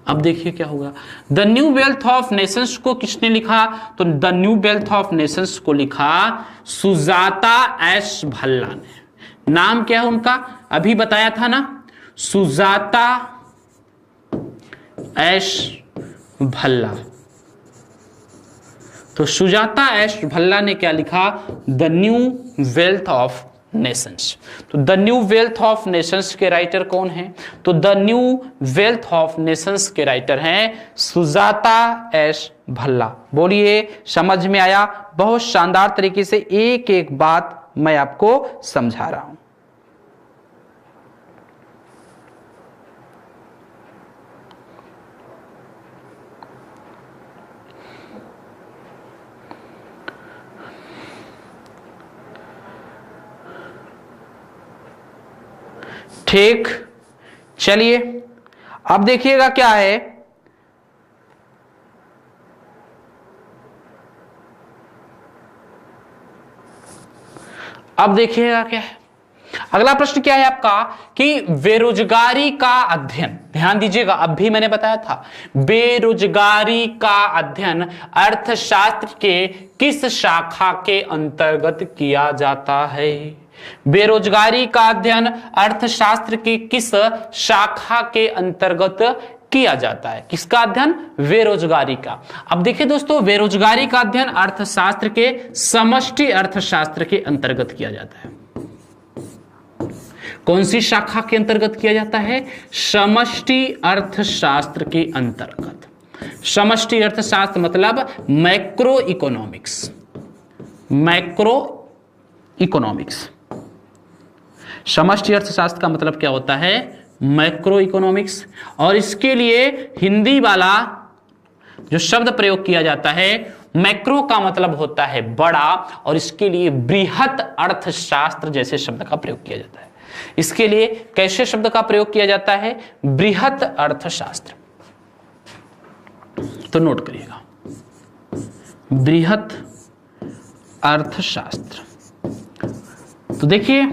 अब देखिए क्या होगा। The new wealth of Nations को किसने लिखा? तो the new wealth of Nations को लिखा सुजाता एस भल्ला ने। नाम क्या है उनका? अभी बताया था ना, सुजाता एस भल्ला। तो सुजाता एस भल्ला ने क्या लिखा? The new wealth of nations. तो the new wealth of nations के राइटर कौन हैं? तो the new wealth of nations के राइटर हैं सुजाता एस भल्ला। बोलिए, समझ में आया? बहुत शानदार तरीके से एक एक बात मैं आपको समझा रहा हूं। ठीक, चलिए अब देखिएगा क्या है। अब देखिएगा क्या है। अगला प्रश्न क्या है आपका कि बेरोजगारी का अध्ययन, ध्यान दीजिएगा, अब भी मैंने बताया था, बेरोजगारी का अध्ययन अर्थशास्त्र के किस शाखा के अंतर्गत किया जाता है? बेरोजगारी का अध्ययन अर्थशास्त्र की किस शाखा के अंतर्गत किया जाता है? किसका अध्ययन? बेरोजगारी का। अब देखिए दोस्तों, बेरोजगारी का अध्ययन अर्थशास्त्र के समष्टि अर्थशास्त्र के अंतर्गत किया जाता है। कौन सी शाखा के अंतर्गत किया जाता है? समष्टि अर्थशास्त्र के अंतर्गत। समष्टि अर्थशास्त्र मतलब मैक्रो इकोनॉमिक्स। मैक्रो इकोनॉमिक्स, समष्टि अर्थशास्त्र का मतलब क्या होता है? Macro economics. और इसके लिए हिंदी वाला जो शब्द प्रयोग किया जाता है, मैक्रो का मतलब होता है बड़ा, और इसके लिए बृहत अर्थशास्त्र जैसे शब्द का प्रयोग किया जाता है। इसके लिए कैसे शब्द का प्रयोग किया जाता है? बृहत अर्थशास्त्र। तो नोट करिएगा, बृहत अर्थशास्त्र। तो देखिए,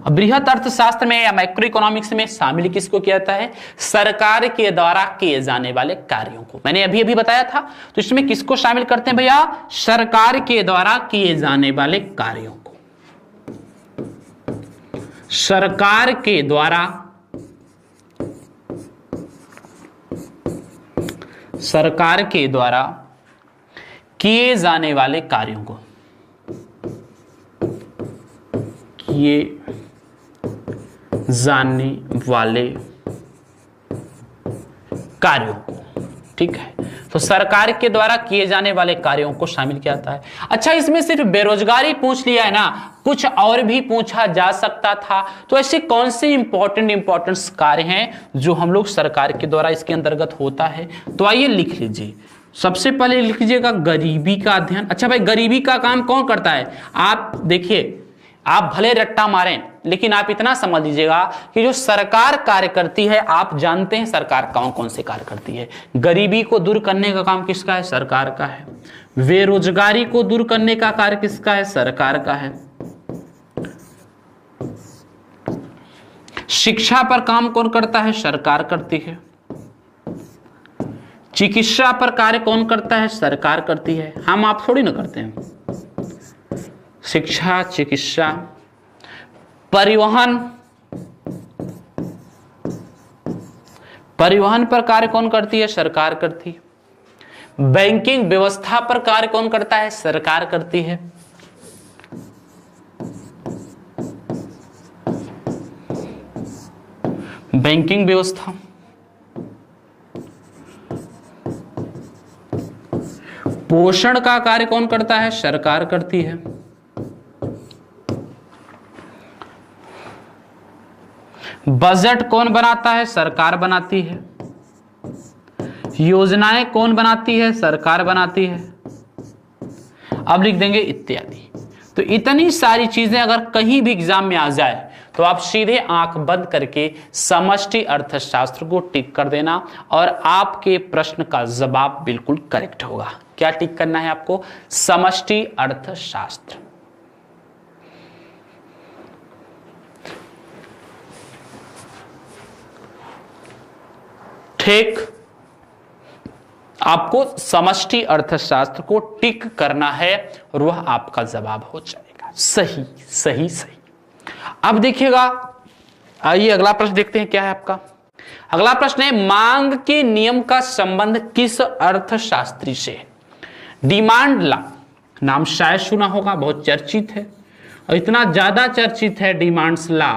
बृहत अर्थशास्त्र में या मैक्रो इकोनॉमिक्स में शामिल किसको किया जाता है? सरकार के द्वारा किए जाने वाले कार्यों को। मैंने अभी अभी बताया था। तो इसमें किसको शामिल करते हैं भैया? सरकार के द्वारा किए जाने वाले कार्यों को। सरकार के द्वारा किए जाने वाले कार्यों को, किए जाने वाले कार्यों को। ठीक है, तो सरकार के द्वारा किए जाने वाले कार्यों को शामिल किया जाता है। अच्छा, इसमें सिर्फ बेरोजगारी पूछ लिया है ना, कुछ और भी पूछा जा सकता था। तो ऐसे कौन से इंपॉर्टेंट कार्य हैं जो हम लोग सरकार के द्वारा इसके अंतर्गत होता है? तो आइए लिख लीजिए। सबसे पहले लिख लीजिएगा गरीबी का अध्ययन। अच्छा भाई, गरीबी का काम कौन करता है? आप देखिए, आप भले रट्टा मारें, लेकिन आप इतना समझ लीजिएगा कि जो सरकार कार्य करती है, आप जानते हैं सरकार कौन कौन से कार्य करती है। गरीबी को दूर करने का काम किसका है? सरकार का है। बेरोजगारी को दूर करने का कार्य किसका है? सरकार का है। शिक्षा पर काम कौन करता है? सरकार करती है। चिकित्सा पर कार्य कौन करता है? सरकार करती है। हम आप थोड़ी ना करते हैं, शिक्षा, चिकित्सा, परिवहन। परिवहन पर कार्य कौन करती है? सरकार करती है। बैंकिंग व्यवस्था पर कार्य कौन करता है? सरकार करती है। बैंकिंग व्यवस्था। पोषण का कार्य कौन करता है? सरकार करती है। बजट कौन बनाता है? सरकार बनाती है। योजनाएं कौन बनाती है? सरकार बनाती है। अब लिख देंगे इत्यादि। तो इतनी सारी चीजें अगर कहीं भी एग्जाम में आ जाए तो आप सीधे आंख बंद करके समष्टि अर्थशास्त्र को टिक कर देना और आपके प्रश्न का जवाब बिल्कुल करेक्ट होगा। क्या टिक करना है आपको? समष्टि अर्थशास्त्र। ठीक, आपको समष्टि अर्थशास्त्र को टिक करना है और वह आपका जवाब हो जाएगा। सही सही सही। अब देखिएगा, आइए अगला प्रश्न देखते हैं क्या है आपका। अगला प्रश्न है, मांग के नियम का संबंध किस अर्थशास्त्री से है? डिमांड लॉ, नाम शायद सुना होगा, बहुत चर्चित है और इतना ज्यादा चर्चित है डिमांड्स लॉ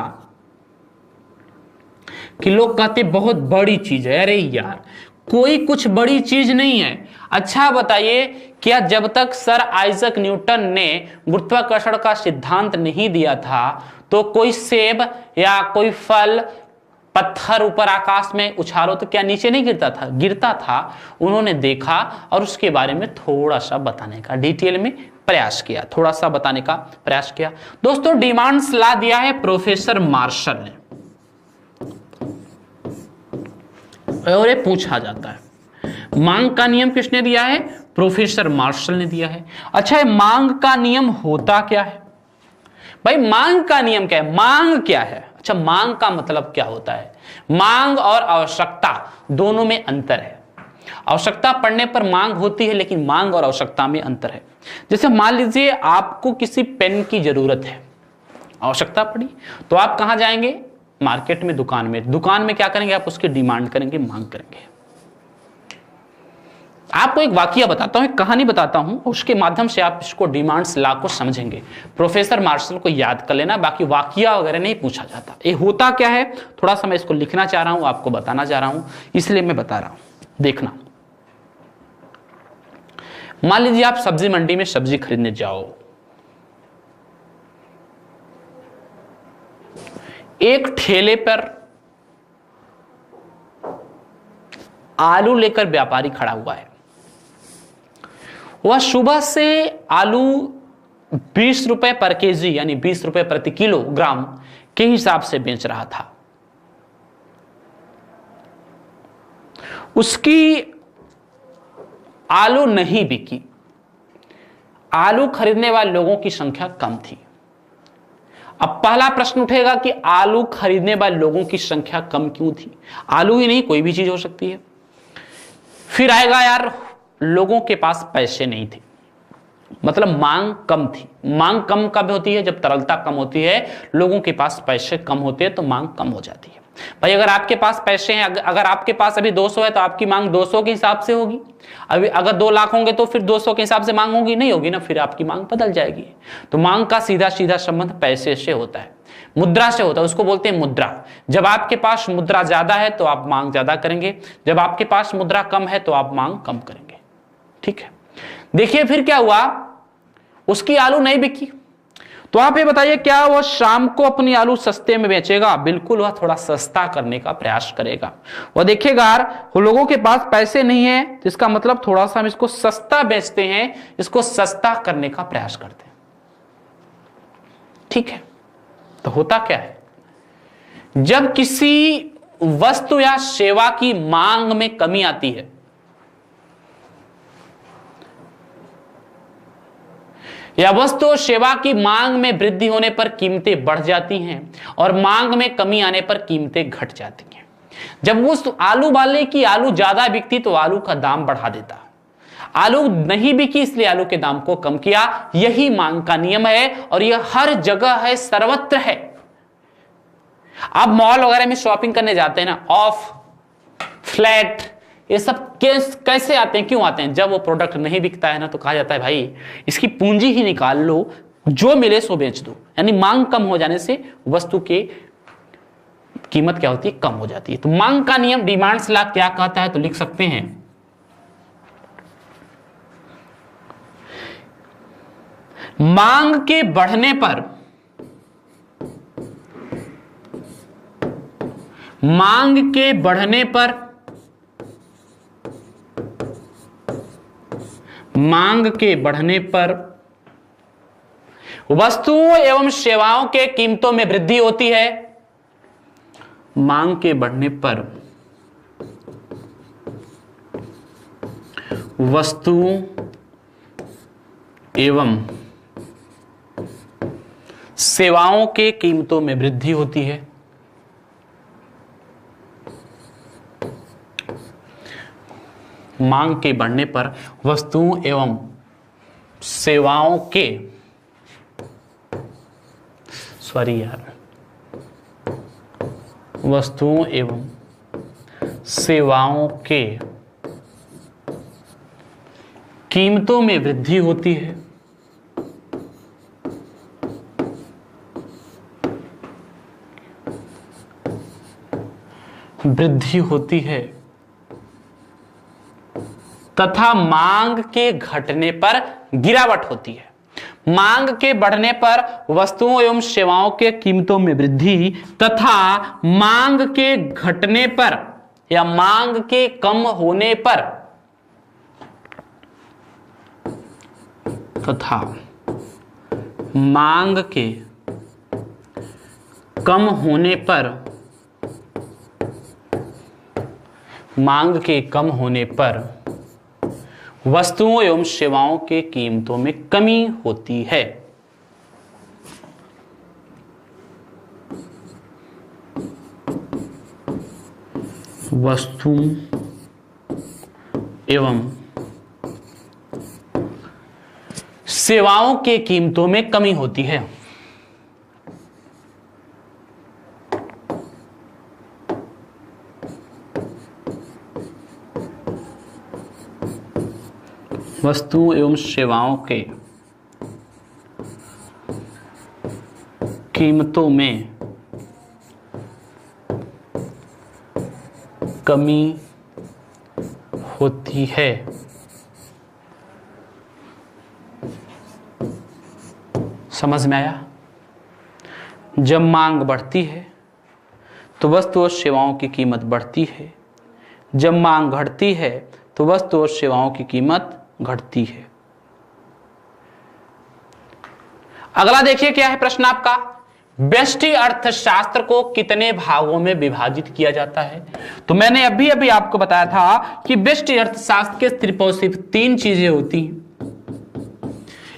कि लोग कहते बहुत बड़ी चीज है। अरे यार, कोई कुछ बड़ी चीज नहीं है। अच्छा बताइए, क्या जब तक सर आइजक न्यूटन ने गुरुत्वाकर्षण का सिद्धांत नहीं दिया था तो कोई सेब या कोई फल, पत्थर ऊपर आकाश में उछालो तो क्या नीचे नहीं गिरता था? गिरता था। उन्होंने देखा और उसके बारे में थोड़ा सा बताने का, डिटेल में प्रयास किया, थोड़ा सा बताने का प्रयास किया। दोस्तों, डिमांड्स लॉ दिया है प्रोफेसर मार्शल ने और ये पूछा जाता है। मांग का नियम किसने दिया है? प्रोफेसर मार्शल ने दिया है। अच्छा, मांग का नियम होता क्या है? भाई मांग का नियम क्या है? मांग क्या है? अच्छा, मांग का मतलब क्या होता है? मांग और आवश्यकता दोनों में अंतर है। आवश्यकता पड़ने पर मांग होती है, लेकिन मांग और आवश्यकता में अंतर है। जैसे मान लीजिए आपको किसी पेन की जरूरत है, आवश्यकता पड़ी तो आप कहां जाएंगे? मार्केट में, दुकान में। दुकान में क्या करेंगे? आप उसकी डिमांड करेंगे, मांग करेंगे। आपको एक वाकया बताता हूं, एक कहानी बताता हूं, उसके माध्यम से आप इसको डिमांड्स लॉ को समझेंगे। प्रोफेसर मार्शल को याद कर लेना, बाकी वाकया वगैरह नहीं पूछा जाता। ये होता क्या है, थोड़ा सा मैं इसको लिखना चाह रहा हूं, आपको बताना चाह रहा हूं, इसलिए मैं बता रहा हूं। देखना, मान लीजिए आप सब्जी मंडी में सब्जी खरीदने जाओ। एक ठेले पर आलू लेकर व्यापारी खड़ा हुआ है। वह सुबह से आलू 20 रुपए पर केजी, यानी 20 रुपए प्रति किलोग्राम के हिसाब से बेच रहा था। उसकी आलू नहीं बिकी। आलू खरीदने वाले लोगों की संख्या कम थी। अब पहला प्रश्न उठेगा कि आलू खरीदने वाले लोगों की संख्या कम क्यों थी? आलू ही नहीं, कोई भी चीज हो सकती है। फिर आएगा, यार लोगों के पास पैसे नहीं थे, मतलब मांग कम थी। मांग कम कब होती है? जब तरलता कम होती है, लोगों के पास पैसे कम होते हैं तो मांग कम हो जाती है। भाई अगर आपके पास पैसे हैं, अगर आपके पास अभी 200 है तो आपकी मांग 200 के हिसाब से होगी। अभी अगर 2 लाख होंगे तो फिर 200 के हिसाब से मांग होगी? नहीं होगी ना, फिर आपकी मांग बदल जाएगी। तो मांग का सीधा सीधा संबंध पैसे से होता है, मुद्रा से होता है, उसको बोलते हैं मुद्रा। जब आपके पास मुद्रा ज्यादा है तो आप मांग ज्यादा करेंगे, जब आपके पास मुद्रा कम है तो आप मांग कम करेंगे। ठीक है, देखिए फिर क्या हुआ, उसकी आलू नहीं बिकी। तो आप ये बताइए, क्या वह शाम को अपनी आलू सस्ते में बेचेगा? बिल्कुल, वह थोड़ा सस्ता करने का प्रयास करेगा। वह देखेगा वो लोगों के पास पैसे नहीं है, तो इसका मतलब थोड़ा सा हम इसको सस्ता बेचते हैं, इसको सस्ता करने का प्रयास करते हैं। ठीक है, तो होता क्या है, जब किसी वस्तु या सेवा की मांग में कमी आती है, या वस्तु और सेवा की मांग में वृद्धि होने पर कीमतें बढ़ जाती हैं और मांग में कमी आने पर कीमतें घट जाती हैं। जब उस आलू वाले की आलू ज्यादा बिकती तो आलू का दाम बढ़ा देता। आलू नहीं बिकी इसलिए आलू के दाम को कम किया। यही मांग का नियम है और यह हर जगह है, सर्वत्र है। आप मॉल वगैरह में शॉपिंग करने जाते हैं ना, ऑफ, फ्लैट, ये सब कैसे आते हैं, क्यों आते हैं? जब वो प्रोडक्ट नहीं बिकता है ना तो कहा जाता है भाई इसकी पूंजी ही निकाल लो, जो मिले सो बेच दो। यानी मांग कम हो जाने से वस्तु की कीमत क्या होती है, कम हो जाती है। तो मांग का नियम, डिमांड्स लॉ क्या कहता है, तो लिख सकते हैं मांग के बढ़ने पर वस्तुओं एवं सेवाओं के कीमतों में वृद्धि होती है। मांग के बढ़ने पर वस्तुओं एवं सेवाओं के कीमतों में वृद्धि होती है। मांग के बढ़ने पर वस्तुओं एवं सेवाओं के वस्तुओं एवं सेवाओं के कीमतों में वृद्धि होती है। तथा मांग के घटने पर गिरावट होती है। मांग के बढ़ने पर वस्तुओं एवं सेवाओं के कीमतों में वृद्धि तथा मांग के घटने पर या मांग के कम होने पर तथा मांग के कम होने पर वस्तुओं एवं सेवाओं के कीमतों में कमी होती है। वस्तुओं एवं सेवाओं के कीमतों में कमी होती है। वस्तुओं एवं सेवाओं के कीमतों में कमी होती है। समझ में आया? जब मांग बढ़ती है तो वस्तु और सेवाओं की कीमत बढ़ती है, जब मांग घटती है तो वस्तु और सेवाओं की कीमत घटती है। अगला देखिए क्या है प्रश्न आपका, व्यष्टि अर्थशास्त्र को कितने भागों में विभाजित किया जाता है? तो मैंने अभी अभी आपको बताया था कि व्यष्टि अर्थशास्त्र के सिर्फ तीन चीजें होती हैं।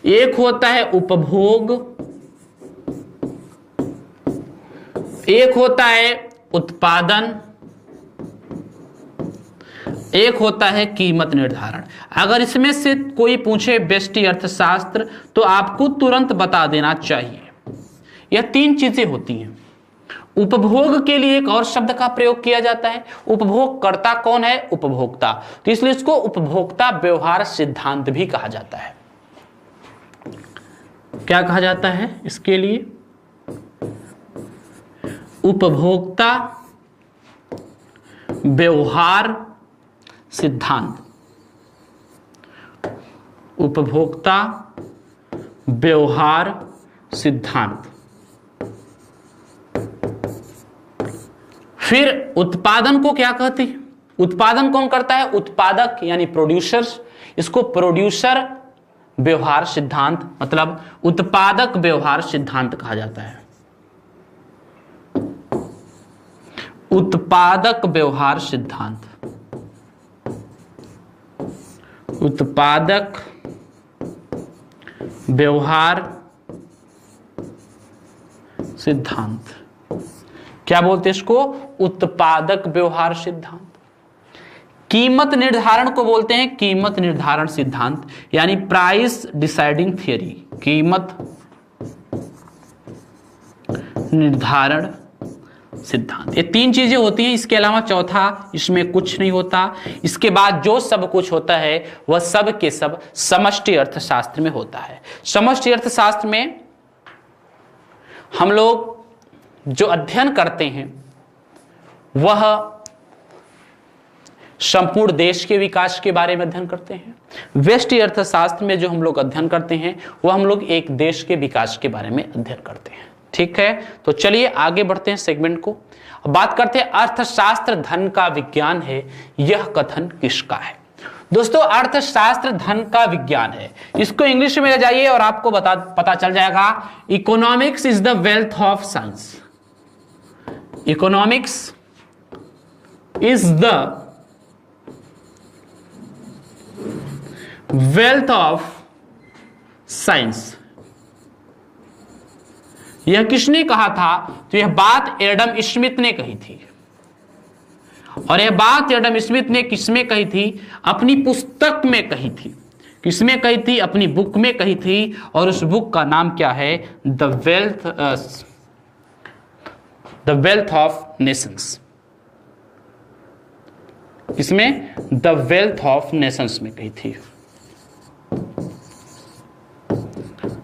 एक होता है उपभोग, एक होता है उत्पादन, एक होता है कीमत निर्धारण। अगर इसमें से कोई पूछे व्यष्टि अर्थशास्त्र तो आपको तुरंत बता देना चाहिए यह तीन चीजें होती हैं। उपभोग के लिए एक और शब्द का प्रयोग किया जाता है। उपभोगकर्ता कौन है? उपभोक्ता। तो इसलिए इसको उपभोक्ता व्यवहार सिद्धांत भी कहा जाता है। क्या कहा जाता है इसके लिए? उपभोक्ता व्यवहार सिद्धांत। उपभोक्ता व्यवहार सिद्धांत। फिर उत्पादन को क्या कहते हैं? उत्पादन कौन करता है? उत्पादक यानी प्रोड्यूसर्स। इसको प्रोड्यूसर व्यवहार सिद्धांत मतलब उत्पादक व्यवहार सिद्धांत कहा जाता है। उत्पादक व्यवहार सिद्धांत। उत्पादक व्यवहार सिद्धांत क्या बोलते हैं इसको? उत्पादक व्यवहार सिद्धांत। कीमत निर्धारण को बोलते हैं कीमत निर्धारण सिद्धांत, यानी प्राइस डिसाइडिंग थियरी, कीमत निर्धारण सिद्धांत। ये तीन चीजें होती हैं, इसके अलावा चौथा इसमें कुछ नहीं होता। इसके बाद जो सब कुछ होता है वह सब के सब समष्टि अर्थशास्त्र में होता है। समष्टि अर्थशास्त्र में हम लोग जो अध्ययन करते हैं वह संपूर्ण देश के विकास के बारे में अध्ययन करते हैं। व्यष्टि अर्थशास्त्र में जो हम लोग अध्ययन करते हैं वह हम लोग एक देश के विकास के बारे में अध्ययन करते हैं। ठीक है, तो चलिए आगे बढ़ते हैं सेगमेंट को। बात करते हैं अर्थशास्त्र धन का विज्ञान है, यह कथन किसका है। दोस्तों अर्थशास्त्र धन का विज्ञान है, इसको इंग्लिश में ले जाइए और आपको पता चल जाएगा economics is the wealth of science. Economics is the wealth of science. यह किसने कहा था? तो यह बात एडम स्मिथ ने कही थी। और यह बात एडम स्मिथ ने किसमें कही थी? अपनी पुस्तक में कही थी। किसमें कही थी? अपनी बुक में कही थी। और उस बुक का नाम क्या है? The wealth of Nations. इसमें द वेल्थ ऑफ नेशंस में कही थी।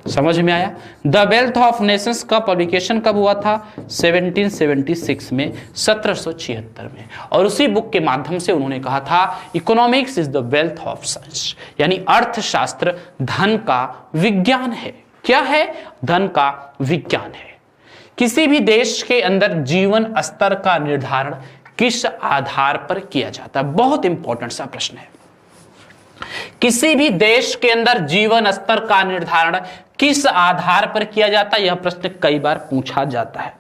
समझ में आया? द वेल्थ ऑफ नेशंस का पब्लिकेशन कब हुआ था? 1776 में, 1776 में। और उसी बुक के माध्यम से उन्होंने कहा था economics is the wealth of science, यानी अर्थशास्त्र धन का विज्ञान है। क्या है? धन का विज्ञान है। किसी भी देश के अंदर जीवन स्तर का निर्धारण किस आधार पर किया जाता है? बहुत इंपॉर्टेंट सा प्रश्न है। किसी भी देश के अंदर जीवन स्तर का निर्धारण किस आधार पर किया जाता है? यह प्रश्न कई बार पूछा जाता है।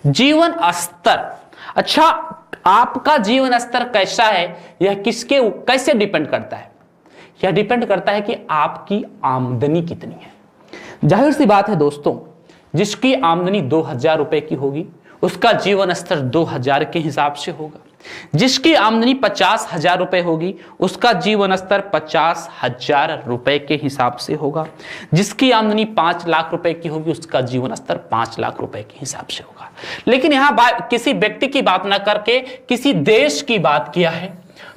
जीवन स्तर, अच्छा आपका जीवन स्तर कैसा है यह किसके कैसे डिपेंड करता है? यह डिपेंड करता है कि आपकी आमदनी कितनी है। जाहिर सी बात है दोस्तों, जिसकी आमदनी 2000 रुपए की होगी उसका जीवन स्तर 2000 के हिसाब से होगा। जिसकी आमदनी 50,000 रुपए होगी उसका जीवन स्तर 50,000 रुपए के हिसाब से होगा। जिसकी आमदनी 5 लाख रुपए की होगी उसका जीवन स्तर 5 लाख रुपए के हिसाब से होगा। लेकिन यहां किसी व्यक्ति की बात ना करके किसी देश की बात किया है,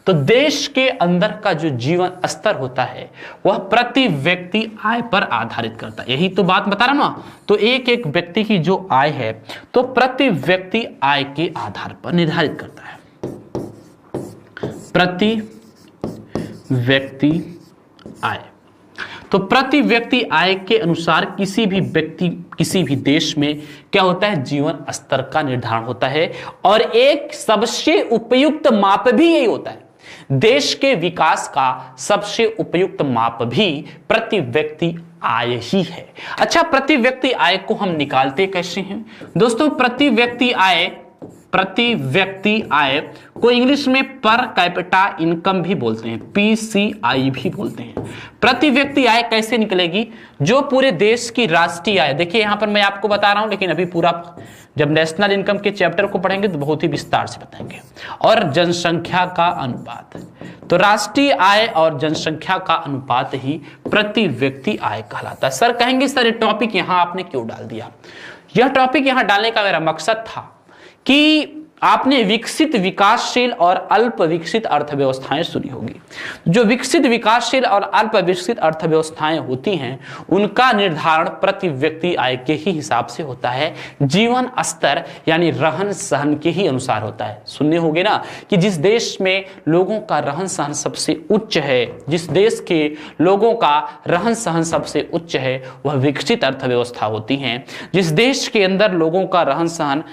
तो देश के अंदर का जो जीवन स्तर होता है वह प्रति व्यक्ति आय पर आधारित करता है। यही तो बात बता रहा हूं ना। तो एक एक व्यक्ति की जो आय है तो प्रति व्यक्ति आय के आधार पर निर्धारित करता है। प्रति व्यक्ति आय, तो प्रति व्यक्ति आय के अनुसार किसी भी व्यक्ति किसी भी देश में क्या होता है? जीवन स्तर का निर्धारण होता है। और एक सबसे उपयुक्त माप भी यही होता है। देश के विकास का सबसे उपयुक्त माप भी प्रति व्यक्ति आय ही है। अच्छा, प्रति व्यक्ति आय को हम निकालते कैसे हैं? दोस्तों प्रति व्यक्ति आय को इंग्लिश में पर कैपिटा इनकम भी बोलते हैं, PCI भी बोलते हैं। प्रति व्यक्ति आय कैसे निकलेगी? जो पूरे देश की राष्ट्रीय आय, देखिए यहां पर मैं आपको बता रहा हूं, लेकिन अभी पूरा जब नेशनल इनकम के चैप्टर को पढ़ेंगे तो बहुत ही विस्तार से बताएंगे। और जनसंख्या का अनुपात, तो राष्ट्रीय आय और जनसंख्या का अनुपात ही प्रति व्यक्ति आय कहलाता है। सर कहेंगे सर ये टॉपिक यहां आपने क्यों डाल दिया? यह टॉपिक यहां डालने का मेरा मकसद था कि आपने विकसित, विकासशील और अल्प विकसित अर्थव्यवस्थाएं सुनी होगी। जो विकसित, विकासशील और अल्प विकसित अर्थव्यवस्थाएं होती हैं उनका निर्धारण प्रति व्यक्ति आय के ही हिसाब से होता है। जीवन स्तर यानी रहन सहन के ही अनुसार होता है। सुनने होंगे ना कि जिस देश में लोगों का रहन सहन सबसे उच्च है, जिस देश के लोगों का रहन सहन सबसे उच्च है वह विकसित अर्थव्यवस्था होती है। जिस देश के अंदर लोगों का रहन सहन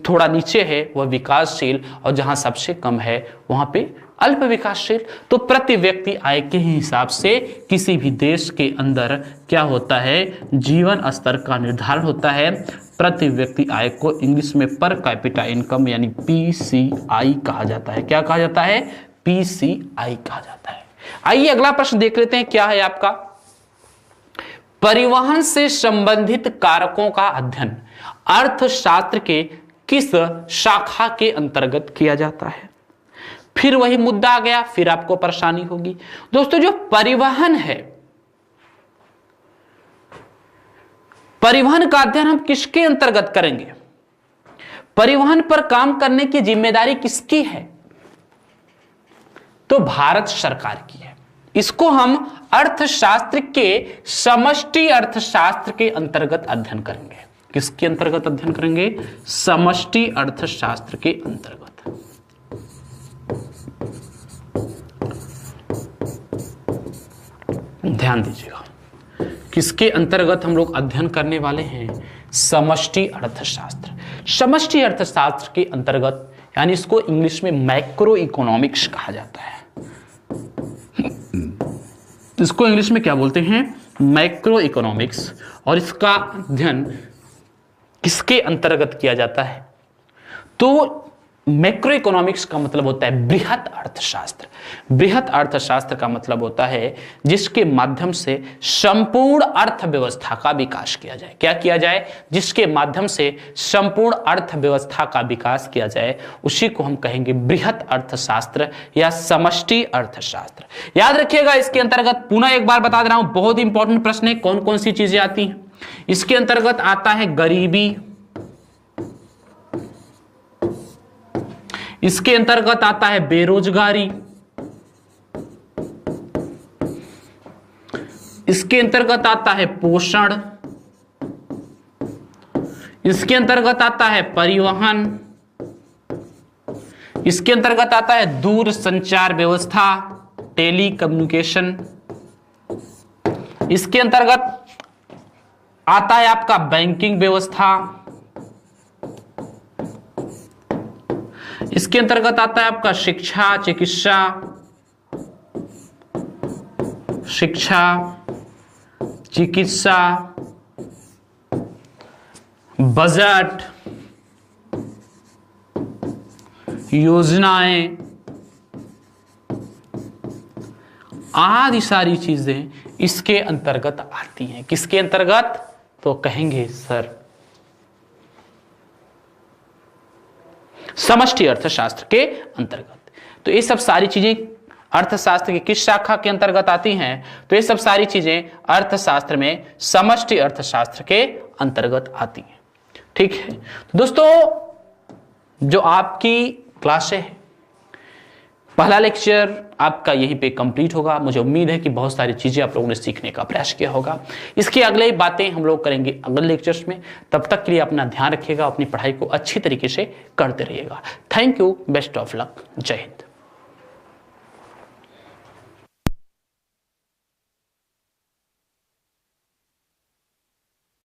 थोड़ा नीचे है वह विकासशील, और जहां सबसे कम है वहां पे अल्प विकासशील। तो प्रति व्यक्ति आय के हिसाब से किसी भी देश के अंदर क्या होता है? जीवन स्तर का निर्धारण होता है। प्रति व्यक्ति आय को इंग्लिश में पर कैपिटा इनकम यानी PCI कहा जाता है। क्या कहा जाता है? PCI कहा जाता है। आइए अगला प्रश्न देख लेते हैं, क्या है आपका? परिवहन से संबंधित कारकों का अध्ययन अर्थशास्त्र के किस शाखा के अंतर्गत किया जाता है? फिर वही मुद्दा आ गया, फिर आपको परेशानी होगी। दोस्तों जो परिवहन है, परिवहन का अध्ययन हम किसके अंतर्गत करेंगे? परिवहन पर काम करने की जिम्मेदारी किसकी है? तो भारत सरकार की है। इसको हम अर्थशास्त्र के समष्टि अर्थशास्त्र के अंतर्गत अध्ययन करेंगे। किसके अंतर्गत अध्ययन करेंगे? समष्टि अर्थशास्त्र के अंतर्गत। ध्यान दीजिएगा, किसके अंतर्गत हम लोग अध्ययन करने वाले हैं? समष्टि अर्थशास्त्र। समष्टि अर्थशास्त्र के अंतर्गत, यानी इसको इंग्लिश में मैक्रो इकोनॉमिक्स कहा जाता है। इसको इंग्लिश में क्या बोलते हैं? Macro economics. और इसका अध्ययन किसके अंतर्गत किया जाता है? तो मैक्रो इकोनॉमिक्स का मतलब होता है बृहत अर्थशास्त्र। बृहत अर्थशास्त्र का मतलब होता है जिसके माध्यम से संपूर्ण अर्थव्यवस्था का विकास किया जाए। क्या किया जाए? जिसके माध्यम से संपूर्ण अर्थव्यवस्था का विकास किया जाए, उसी को हम कहेंगे बृहत अर्थशास्त्र या समष्टि अर्थशास्त्र। याद रखिएगा, इसके अंतर्गत पुनः एक बार बता दे रहा हूं, बहुत इंपॉर्टेंट प्रश्न है। कौन कौन सी चीजें आती हैं इसके अंतर्गत? आता है गरीबी, इसके अंतर्गत आता है बेरोजगारी, इसके अंतर्गत आता है पोषण, इसके अंतर्गत आता है परिवहन, इसके अंतर्गत आता है दूर संचार व्यवस्था, टेली कम्युनिकेशन, इसके अंतर्गत आता है आपका बैंकिंग व्यवस्था, इसके अंतर्गत आता है आपका शिक्षा, चिकित्सा, चिकित्सा, बजट, योजनाएं, आदि सारी चीजें इसके अंतर्गत आती हैं। किसके अंतर्गत? तो कहेंगे सर समष्टि अर्थशास्त्र के अंतर्गत। तो ये सब सारी चीजें अर्थशास्त्र की किस शाखा के अंतर्गत आती हैं? तो ये सब सारी चीजें अर्थशास्त्र में समष्टि अर्थशास्त्र के अंतर्गत आती हैं। ठीक है, तो दोस्तों जो आपकी क्लासें हैं, पहला लेक्चर आपका यहीं पे कंप्लीट होगा। मुझे उम्मीद है कि बहुत सारी चीजें आप लोगों ने सीखने का प्रयास किया होगा। इसकी अगली बातें हम लोग करेंगे अगले लेक्चर्स में। तब तक के लिए अपना ध्यान रखिएगा, अपनी पढ़ाई को अच्छी तरीके से करते रहिएगा। Thank you, best of luck, जय हिंद।